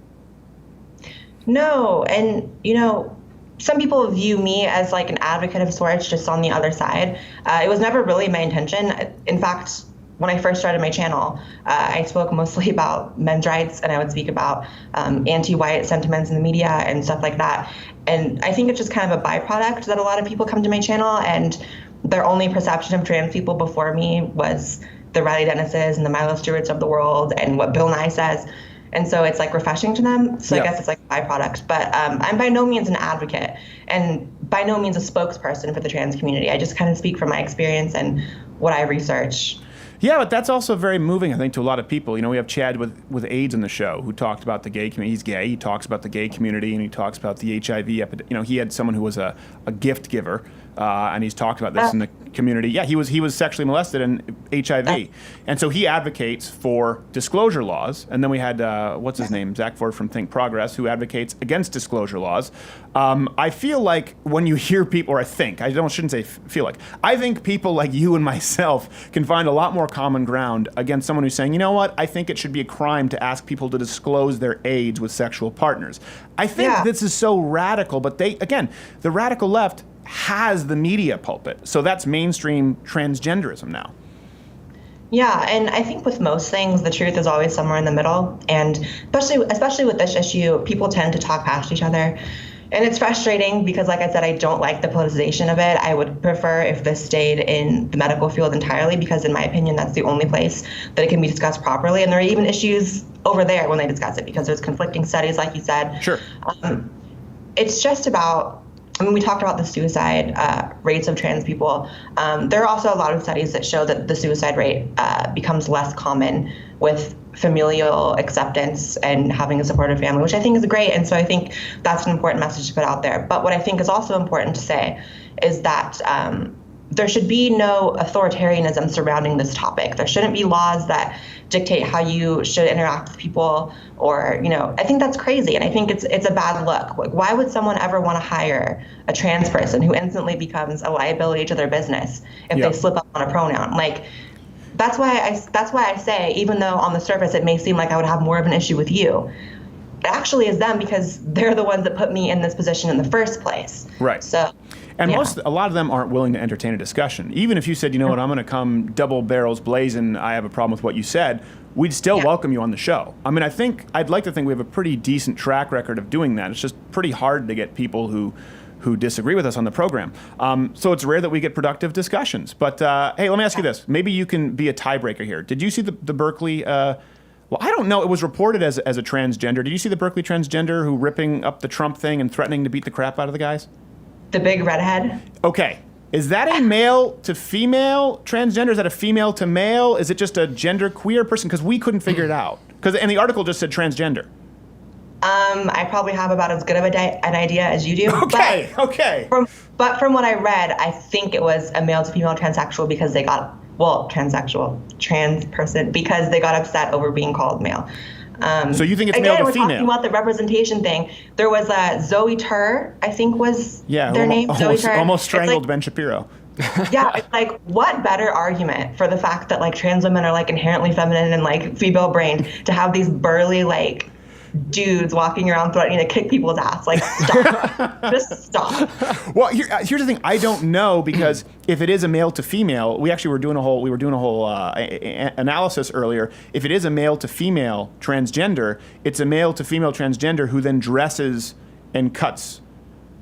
No, and you know, some people view me as like an advocate of sorts, just on the other side. It was never really my intention. In fact, when I first started my channel, I spoke mostly about men's rights, and I would speak about anti-white sentiments in the media and stuff like that. And I think it's just kind of a byproduct that a lot of people come to my channel, and their only perception of trans people before me was the Riley Dennises and the Milo Stewarts of the world and what Bill Nye says. And so it's like refreshing to them. So I guess it's like a byproduct. But I'm by no means an advocate, and by no means a spokesperson for the trans community. I just kind of speak from my experience and what I research. Yeah, but that's also very moving, I think, to a lot of people. You know, we have Chad with AIDS on the show who talked about the gay community. He's gay. He talks about the gay community, and he talks about the HIV epidemic. You know, he had someone who was a gift giver, and he's talked about this in the community. Yeah, he was sexually molested and HIV, and so he advocates for disclosure laws. And then we had what's his name, Zach Ford from Think Progress, who advocates against disclosure laws. I feel like when you hear people, or I shouldn't say feel like, I think people like you and myself can find a lot more common ground against someone who's saying, you know what, I think it should be a crime to ask people to disclose their AIDS with sexual partners. I think this is so radical, but the radical left has the media pulpit. So that's mainstream transgenderism now. Yeah, and I think with most things, the truth is always somewhere in the middle. And especially with this issue, people tend to talk past each other. And it's frustrating because, like I said, I don't like the politicization of it. I would prefer if this stayed in the medical field entirely, because in my opinion, that's the only place that it can be discussed properly. And there are even issues over there when they discuss it, because there's conflicting studies, like you said. Sure. It's just about, I mean, we talked about the suicide rates of trans people. There are also a lot of studies that show that the suicide rate becomes less common with familial acceptance and having a supportive family, which I think is great. And so I think that's an important message to put out there. But what I think is also important to say is that there should be no authoritarianism surrounding this topic. There shouldn't be laws that dictate how you should interact with people, or, you know, I think that's crazy. And I think it's a bad look. Like, why would someone ever want to hire a trans person who instantly becomes a liability to their business if they slip up on a pronoun? Like, that's why I say, even though on the surface it may seem like I would have more of an issue with you, it actually is them, because they're the ones that put me in this position in the first place. Right. So, And a lot of them aren't willing to entertain a discussion. Even if you said, you know what, I'm going to come double barrels blazing, I have a problem with what you said, we'd still welcome you on the show. I mean, I'd like to think we have a pretty decent track record of doing that. It's just pretty hard to get people who disagree with us on the program. So it's rare that we get productive discussions. But hey, let me ask you this. Maybe you can be a tiebreaker here. Did you see the Berkeley... well, I don't know. It was reported as a transgender. Did you see the Berkeley transgender who ripping up the Trump thing and threatening to beat the crap out of the guys? The big redhead? Okay. Is that a male to female transgender? Is that a female to male? Is it just a gender queer person? Because we couldn't figure it out. And the article just said transgender. I probably have about as good of an idea as you do. Okay. But from what I read, I think it was a male to female transsexual because they got... Well, trans person, because they got upset over being called male. So you think it's male to female? Again, we're talking about the representation thing. There was Zoe Tur, I think was their name. Zoe Tur. Almost strangled Ben Shapiro. Yeah, it's like, what better argument for the fact that like trans women are like inherently feminine and like female-brained to have these burly like dudes walking around threatening to kick people's ass. Like, stop. Just stop. Well, here's the thing. I don't know, because if it is a male to female, we were doing a whole analysis earlier. If it is a male to female transgender, it's a male to female transgender who then dresses and cuts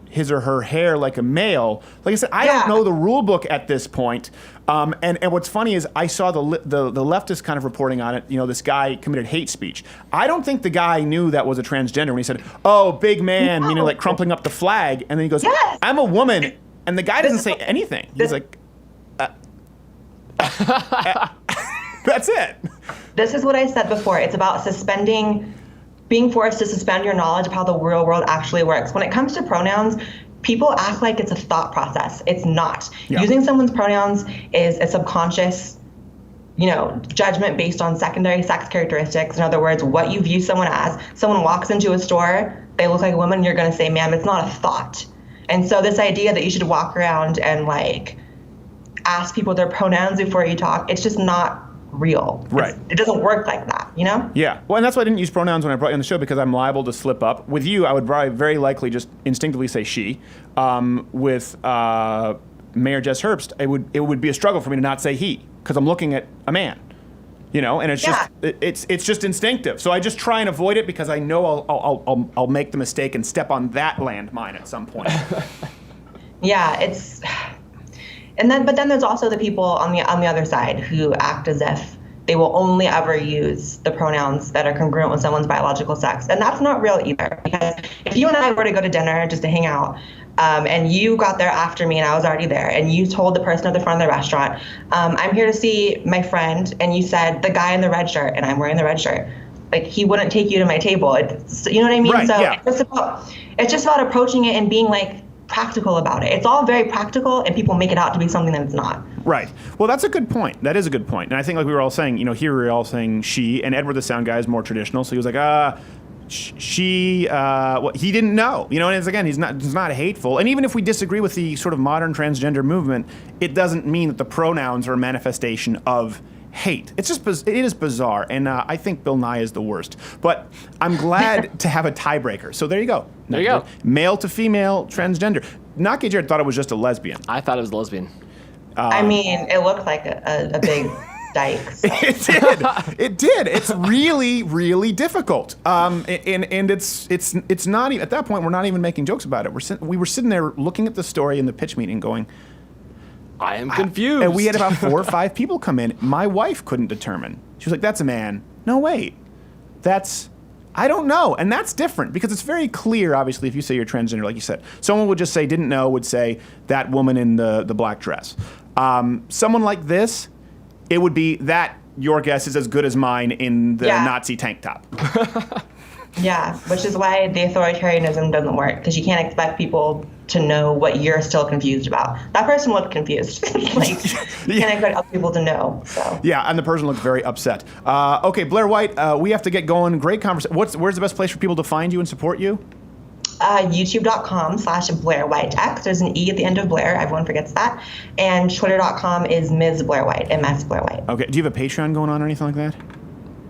his or her hair like a male. Like I said, I don't know the rule book at this point. And what's funny is I saw the leftist kind of reporting on it. You know, this guy committed hate speech. I don't think the guy knew that was a transgender when he said, "Oh, big man," you know, like crumpling up the flag, and then he goes, "I'm a woman," and the guy doesn't say anything. He's like, "That's it." This is what I said before. It's about being forced to suspend your knowledge of how the real world actually works. When it comes to pronouns, people act like it's a thought process. It's not. Yeah. Using someone's pronouns is a subconscious, judgment based on secondary sex characteristics. In other words, what you view someone as. Someone walks into a store, they look like a woman, you're going to say, "Ma'am, it's not a thought." And so this idea that you should walk around and like ask people their pronouns before you talk, it's just not real. Right. It doesn't work like that, Yeah. Well, and that's why I didn't use pronouns when I brought you on the show, because I'm liable to slip up. With you, I would probably very likely just instinctively say she. With Mayor Jess Herbst, it would be a struggle for me to not say he, because I'm looking at a man. And it's just it's just instinctive. So I just try and avoid it, because I know I'll make the mistake and step on that landmine at some point. Yeah, but then there's also the people on the other side who act as if they will only ever use the pronouns that are congruent with someone's biological sex. And that's not real either. Because if you and I were to go to dinner just to hang out, and you got there after me and I was already there, and you told the person at the front of the restaurant, "I'm here to see my friend," and you said, "The guy in the red shirt," and I'm wearing the red shirt, like, he wouldn't take you to my table. You know what I mean? Right, so yeah. It's just about approaching it and being like practical about it. It's all very practical, and people make it out to be something that it's not. Right. Well, that's a good point. That is a good point. And I think, like we were all saying, here we were all saying she, and Edward the Sound guy is more traditional, so he was like, she, he didn't know. And it's, again, he's not hateful. And even if we disagree with the sort of modern transgender movement, it doesn't mean that the pronouns are a manifestation of hate. It is bizarre, and I think Bill Nye is the worst. But I'm glad to have a tiebreaker. So there you go. There you go. Male to female transgender. Not Gay Jared thought it was just a lesbian. I thought it was a lesbian. I mean, it looked like a big dyke. So. It did. It's really, really difficult. And it's not even, at that point, we're not even making jokes about it. We were sitting there looking at the story in the pitch meeting going, I am confused. And we had about 4 or 5 people come in. My wife couldn't determine. She was like, "That's a man." No, wait. I don't know. And that's different, because it's very clear, obviously, if you say you're transgender, like you said. Someone would just say, "Didn't know," would say, "That woman in the black dress." Someone like this, it would be that your guess is as good as mine in the Nazi tank top. Yeah, which is why the authoritarianism doesn't work, because you can't expect people to know what you're still confused about. That person looked confused. You can't expect other people to know. So. Yeah, and the person looked very upset. Okay, Blaire White, we have to get going. Great conversation. Where's the best place for people to find you and support you? YouTube.com/BlaireWhiteX. There's an E at the end of Blaire. Everyone forgets that. And Twitter.com is Ms. Blaire White, MS Blaire White. Okay. Do you have a Patreon going on or anything like that?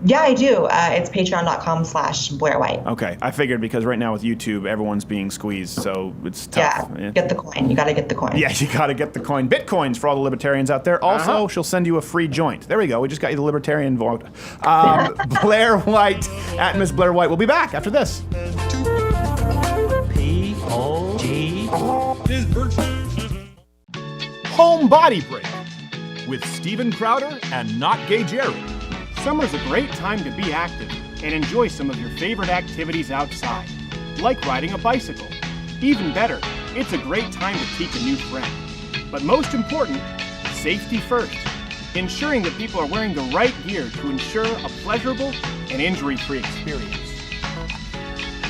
Yeah, I do. It's patreon.com/Blaire White. Okay, I figured because right now with YouTube, everyone's being squeezed, so it's tough. Yeah, get the coin. You got to get the coin. Yeah, you got to get the coin. Bitcoins for all the libertarians out there. Also, she'll send you a free joint. There we go. We just got you the libertarian vote. Blaire White, at Miss Blaire White. We'll be back after this. P-O-G. Home Body Break with Steven Crowder and Not Gay Jared. Summer's a great time to be active and enjoy some of your favorite activities outside, like riding a bicycle. Even better, it's a great time to teach a new friend. But most important, safety first, ensuring that people are wearing the right gear to ensure a pleasurable and injury-free experience.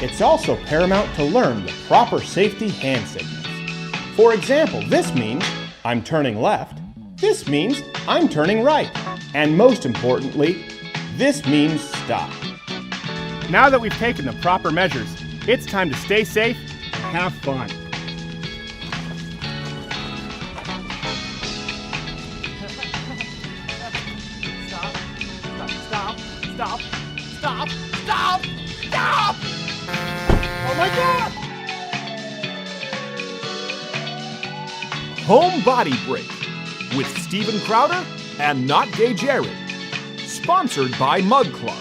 It's also paramount to learn the proper safety hand signals. For example, this means I'm turning left, this means I'm turning right, and most importantly, this means stop. Now that we've taken the proper measures, it's time to stay safe and have fun. Stop! Oh my God! Home Body Break with Steven Crowder and Not Gay Jared. Sponsored by Mug Club.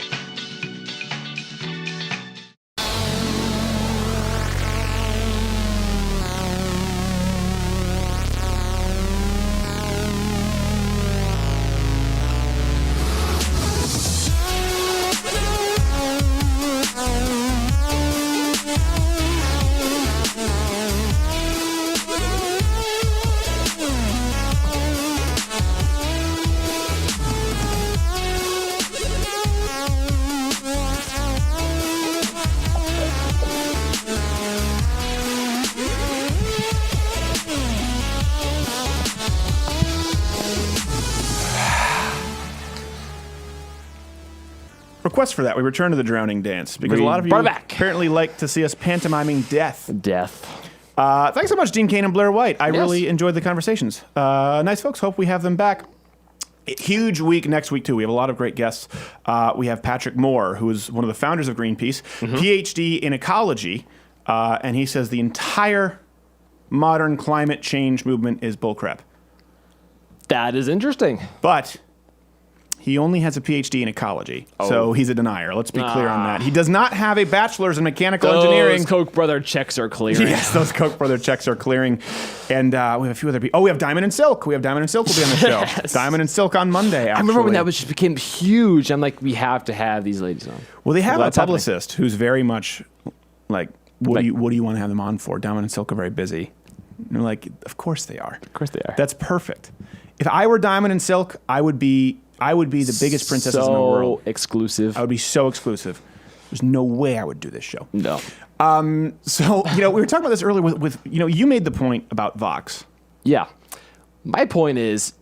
Request for that. We return to the drowning dance because a lot of you apparently like to see us pantomiming death. Thanks so much, Dean Cain and Blaire White. I really enjoyed the conversations. Nice folks. Hope we have them back. Huge week next week, too. We have a lot of great guests. We have Patrick Moore, who is one of the founders of Greenpeace, PhD in ecology, and he says the entire modern climate change movement is bullcrap. That is interesting. But he only has a PhD in ecology, so he's a denier. Let's be clear on that. He does not have a bachelor's in mechanical engineering. Those Koch brother checks are clearing. Yes, those Koch brother checks are clearing. And we have a few other people. Oh, we have Diamond and Silk. Diamond and Silk will be on the show. Diamond and Silk on Monday, actually. I remember when that just became huge. I'm like, we have to have these ladies on. Well, they have a publicist who's very much like, what do you want to have them on for? Diamond and Silk are very busy. And they're like, of course they are. Of course they are. That's perfect. If I were Diamond and Silk, I would be the biggest princesses in the world. So exclusive. I would be so exclusive. There's no way I would do this show. No. So, we were talking about this earlier with you made the point about VOX. Yeah. My point is,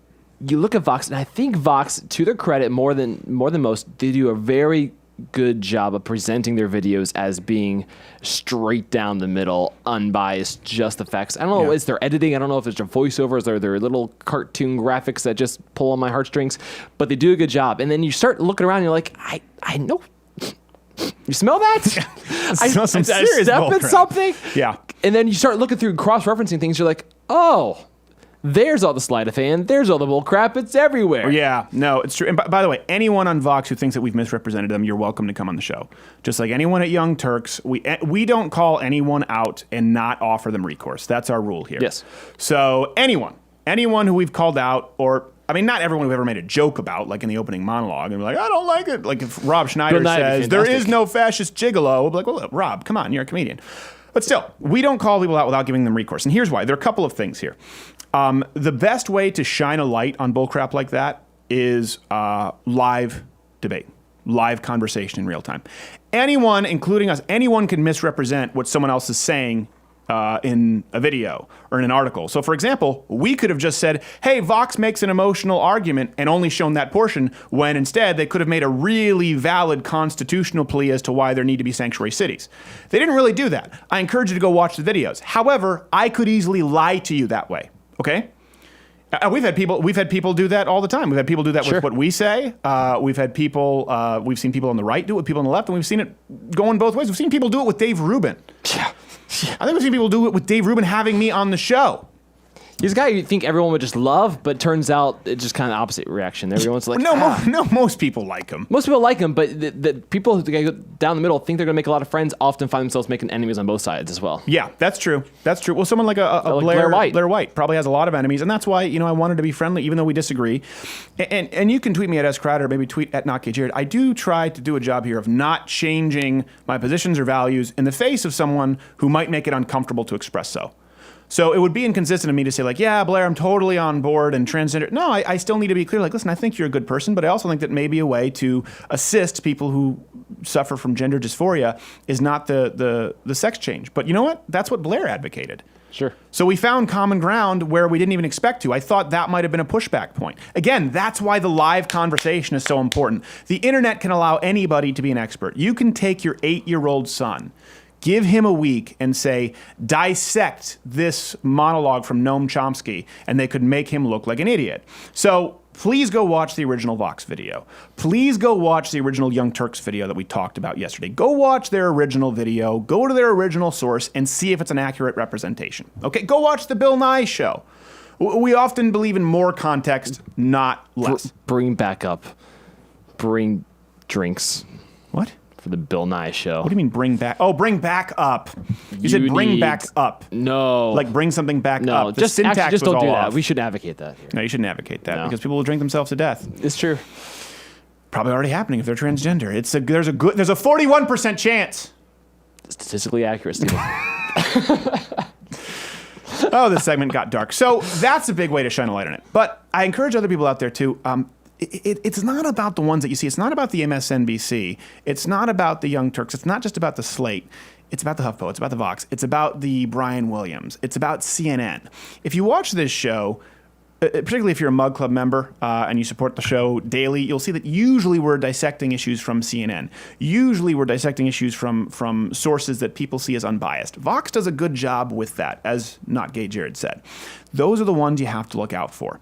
you look at VOX, and I think VOX, to their credit, more than most, they do a very good job of presenting their videos as being straight down the middle, unbiased, just effects. I don't know, it's their editing. I don't know if it's their voiceovers or their little cartoon graphics that just pull on my heartstrings, but they do a good job. And then you start looking around and you're like, I know. You smell that? I smell some serious step bull in crap. something? Yeah. And then you start looking through cross-referencing things. You're like, oh, there's all the sleight of hand. There's all the bull crap. It's everywhere. Yeah, no, it's true. And by the way, anyone on VOX who thinks that we've misrepresented them, you're welcome to come on the show. Just like anyone at Young Turks, we don't call anyone out and not offer them recourse. That's our rule here. Yes. So anyone who we've called out, or I mean, not everyone we've ever made a joke about, like in the opening monologue, and we're like, I don't like it. Like if Rob Schneider says there is no fascist gigolo, we'll be like, well, Rob, come on, you're a comedian. But still, we don't call people out without giving them recourse. And here's why. There are a couple of things here. The best way to shine a light on bullcrap like that is live debate, live conversation in real time. Anyone, including us, anyone can misrepresent what someone else is saying in a video or in an article. So, for example, we could have just said, hey, VOX makes an emotional argument and only shown that portion, when instead they could have made a really valid constitutional plea as to why there need to be sanctuary cities. They didn't really do that. I encourage you to go watch the videos. However, I could easily lie to you that way. Okay? We've had people do that all the time. We've had people do that with what we say. We've seen people on the right do it with people on the left, and we've seen it going both ways. We've seen people do it with Dave Rubin. I think we've seen people do it with Dave Rubin having me on the show. He's a guy you think everyone would just love, but turns out it's just kind of opposite reaction. Everyone's like, most people like him. Most people like him, but the people who go down the middle think they're going to make a lot of friends often find themselves making enemies on both sides as well. Yeah, that's true. That's true. Well, someone like Blaire White probably has a lot of enemies, and that's why I wanted to be friendly, even though we disagree. And you can tweet me at @SCrowder, or maybe tweet at @NotGayJared. I do try to do a job here of not changing my positions or values in the face of someone who might make it uncomfortable to express so. So it would be inconsistent of me to say, like, yeah, Blaire, I'm totally on board and transgender. No, I still need to be clear. Like, listen, I think you're a good person, but I also think that maybe a way to assist people who suffer from gender dysphoria is not the sex change. But you know what? That's what Blaire advocated. Sure. So we found common ground where we didn't even expect to. I thought that might have been a pushback point. Again, that's why the live conversation is so important. The internet can allow anybody to be an expert. You can take your 8-year-old son, give him a week and say, dissect this monologue from Noam Chomsky, and they could make him look like an idiot. So please go watch the original VOX video. Please go watch the original Young Turks video that we talked about yesterday. Go watch their original video, go to their original source, and see if it's an accurate representation. Okay, go watch the Bill Nye show. We often believe in more context, not less. Bring drinks. What? For the Bill Nye show. What do you mean bring back? Oh, bring back up. You said bring back up. No. Like bring something back up. The just syntax just was don't do all that. off. We shouldn't advocate that here. No, you shouldn't advocate that because people will drink themselves to death. It's true. Probably already happening if they're transgender. There's a 41% chance. Statistically accurate, Stephen. Oh, this segment got dark. So that's a big way to shine a light on it. But I encourage other people out there too. It's not about the ones that you see. It's not about the MSNBC. It's not about the Young Turks. It's not just about the Slate. It's about the HuffPo. It's about the VOX. It's about the Brian Williams. It's about CNN. If you watch this show, particularly if you're a Mug Club member and you support the show daily, you'll see that usually we're dissecting issues from CNN. Usually we're dissecting issues from sources that people see as unbiased. VOX does a good job with that, as Not Gay Jared said. Those are the ones you have to look out for.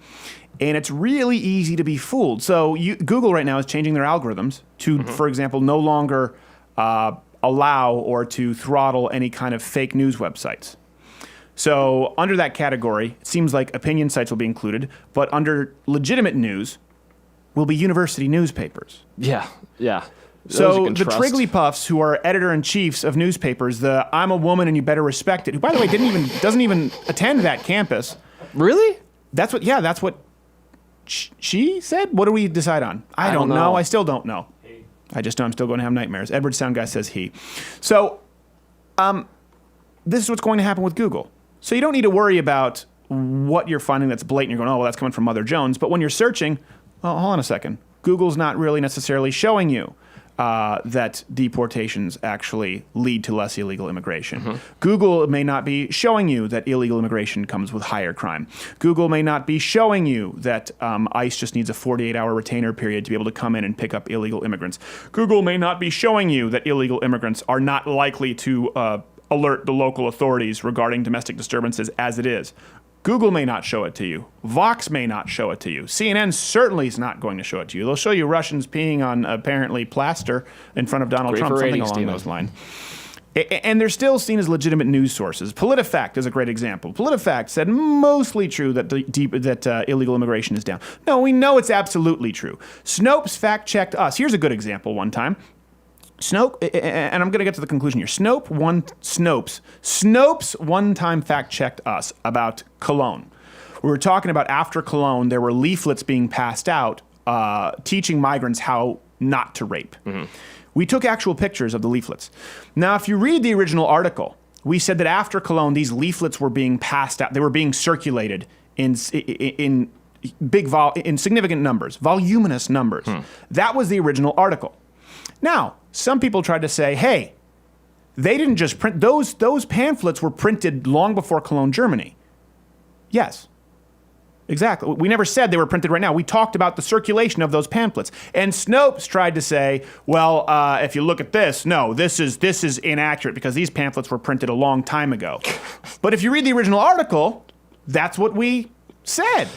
And it's really easy to be fooled. So Google right now is changing their algorithms to, for example, no longer allow or to throttle any kind of fake news websites. So under that category, it seems like opinion sites will be included, but under legitimate news will be university newspapers. Yeah. So the Trigglypuffs, who are editor-in-chiefs of newspapers, the I'm a woman and you better respect it, who, by the way, doesn't even attend that campus. Really? That's what she said? What do we decide on? I don't know. I still don't know. I just know I'm still going to have nightmares. Edward Sound Guy says he. So this is what's going to happen with Google. So you don't need to worry about what you're finding that's blatant. You're going, oh, well, that's coming from Mother Jones. But when you're searching, oh, hold on a second. Google's not really necessarily showing you that deportations actually lead to less illegal immigration. Google may not be showing you that illegal immigration comes with higher crime. Google may not be showing you that ICE just needs a 48-hour retainer period to be able to come in and pick up illegal immigrants. Google may not be showing you that illegal immigrants are not likely to alert the local authorities regarding domestic disturbances as it is. Google may not show it to you. VOX may not show it to you. CNN certainly is not going to show it to you. They'll show you Russians peeing on apparently plaster in front of Donald Trump, something along those lines. And they're still seen as legitimate news sources. PolitiFact is a great example. PolitiFact said mostly true that illegal immigration is down. No, we know it's absolutely true. Snopes fact-checked us. Here's a good example one time. Snopes, and I'm going to get to the conclusion here. Snopes one time fact-checked us about Cologne. We were talking about after Cologne, there were leaflets being passed out teaching migrants how not to rape. We took actual pictures of the leaflets. Now, if you read the original article, we said that after Cologne, these leaflets were being passed out. They were being circulated in significant numbers, voluminous numbers. That was the original article. Now, some people tried to say, hey, they didn't just print, those pamphlets were printed long before Cologne, Germany. Yes, exactly. We never said they were printed right now. We talked about the circulation of those pamphlets. And Snopes tried to say, well, if you look at this, no, this is inaccurate because these pamphlets were printed a long time ago. But if you read the original article, that's what we said.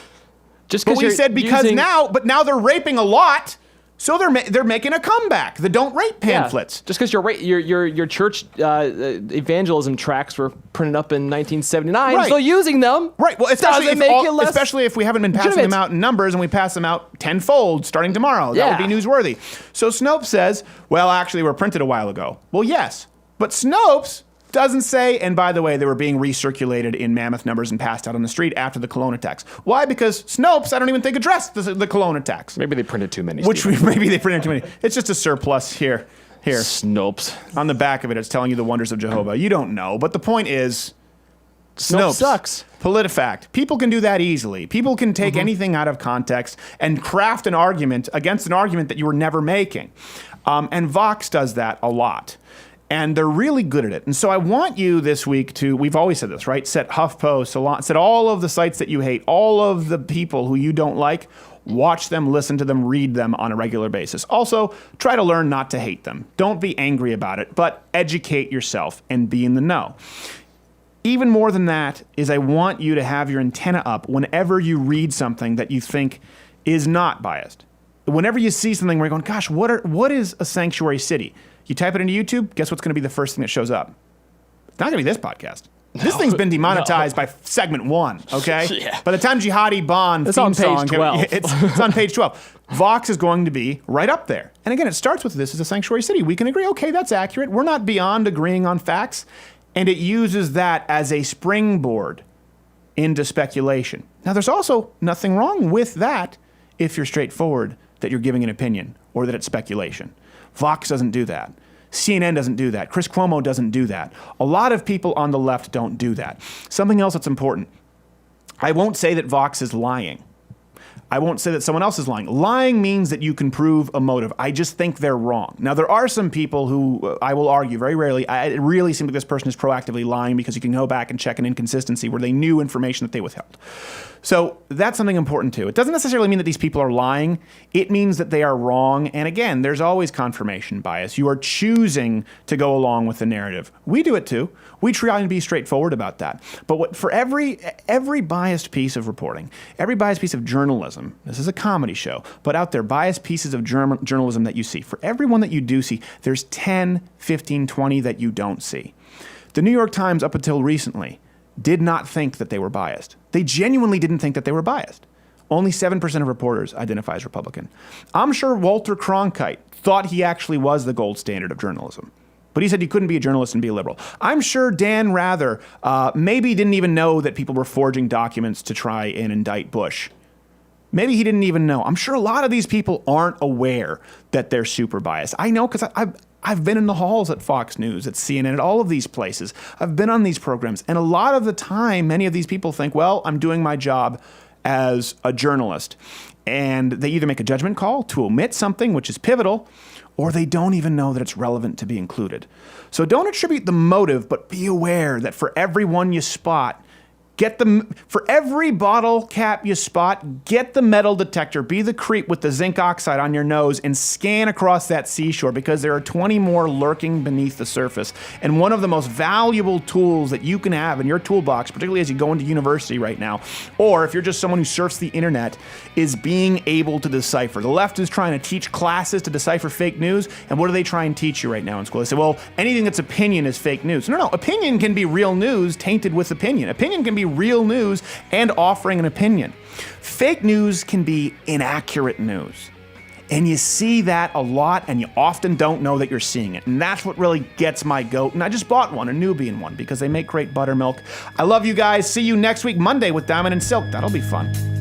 Just but because we said because now they're raping a lot. So they're making a comeback. The don't rape pamphlets. Yeah. Just because your church evangelism tracts were printed up in 1979, right. Still using them. Right. Well, especially if we haven't been passing them out in numbers and we pass them out tenfold starting tomorrow. That would be newsworthy. So Snopes says, well, actually, were printed a while ago. Well, yes, but Snopes doesn't say, and by the way, they were being recirculated in mammoth numbers and passed out on the street after the Cologne attacks. Why? Because Snopes, I don't even think addressed the Cologne attacks. Maybe they printed too many. Maybe they printed too many. It's just a surplus here. Snopes. On the back of it, it's telling you the wonders of Jehovah. You don't know, but the point is, Snopes sucks. PolitiFact. People can do that easily. People can take anything out of context and craft an argument against an argument that you were never making. And Vox does that a lot. And they're really good at it. And so I want you this week to, we've always said this, right? Set HuffPo, set all of the sites that you hate, all of the people who you don't like, watch them, listen to them, read them on a regular basis. Also, try to learn not to hate them. Don't be angry about it, but educate yourself and be in the know. Even more than that is I want you to have your antenna up whenever you read something that you think is not biased. Whenever you see something where you're going, gosh, what is a sanctuary city? You type it into YouTube, guess what's going to be the first thing that shows up? It's not going to be this podcast. This thing's been demonetized by segment 1, okay? Yeah. By the time Jihadi Bond it's theme on page song, 12. It's on page 12. Vox is going to be right up there. And again, it starts with this is a sanctuary city. We can agree, okay, that's accurate. We're not beyond agreeing on facts. And it uses that as a springboard into speculation. Now, there's also nothing wrong with that if you're straightforward that you're giving an opinion or that it's speculation. Vox doesn't do that. CNN doesn't do that. Chris Cuomo doesn't do that. A lot of people on the left don't do that. Something else that's important. I won't say that Vox is lying. I won't say that someone else is lying. Lying means that you can prove a motive. I just think they're wrong. Now, there are some people who I will argue very rarely, it really seems like this person is proactively lying because you can go back and check an inconsistency where they knew information that they withheld. So that's something important too. It doesn't necessarily mean that these people are lying. It means that they are wrong. And again, there's always confirmation bias. You are choosing to go along with the narrative. We do it too. We try and be straightforward about that. But for every biased piece of reporting, every biased piece of journalism, this is a comedy show, but out there, biased pieces of journalism that you see, for every one that you do see, there's 10, 15, 20 that you don't see. The New York Times, up until recently, did not think that they were biased. They genuinely didn't think that they were biased. Only 7% of reporters identify as Republican. I'm sure Walter Cronkite thought he actually was the gold standard of journalism. But he said you couldn't be a journalist and be a liberal. I'm sure Dan Rather maybe didn't even know that people were forging documents to try and indict Bush. Maybe he didn't even know. I'm sure a lot of these people aren't aware that they're super biased. I know because I've been in the halls at Fox News, at CNN, at all of these places. I've been on these programs. And a lot of the time, many of these people think, well, I'm doing my job as a journalist. And they either make a judgment call to omit something, which is pivotal, or they don't even know that it's relevant to be included. So don't attribute the motive, but be aware that for every one you spot, for every bottle cap you spot, get the metal detector, be the creep with the zinc oxide on your nose and scan across that seashore because there are 20 more lurking beneath the surface. And one of the most valuable tools that you can have in your toolbox, particularly as you go into university right now, or if you're just someone who surfs the internet, is being able to decipher. The left is trying to teach classes to decipher fake news, and what do they try and teach you right now in school? They say, well, anything that's opinion is fake news. No, opinion can be real news tainted with opinion. Opinion can be real news and offering an opinion. Fake news can be inaccurate news. And you see that a lot, and you often don't know that you're seeing it. And that's what really gets my goat. And I just bought one, a Nubian one, because they make great buttermilk. I love you guys. See you next week, Monday, with Diamond and Silk. That'll be fun.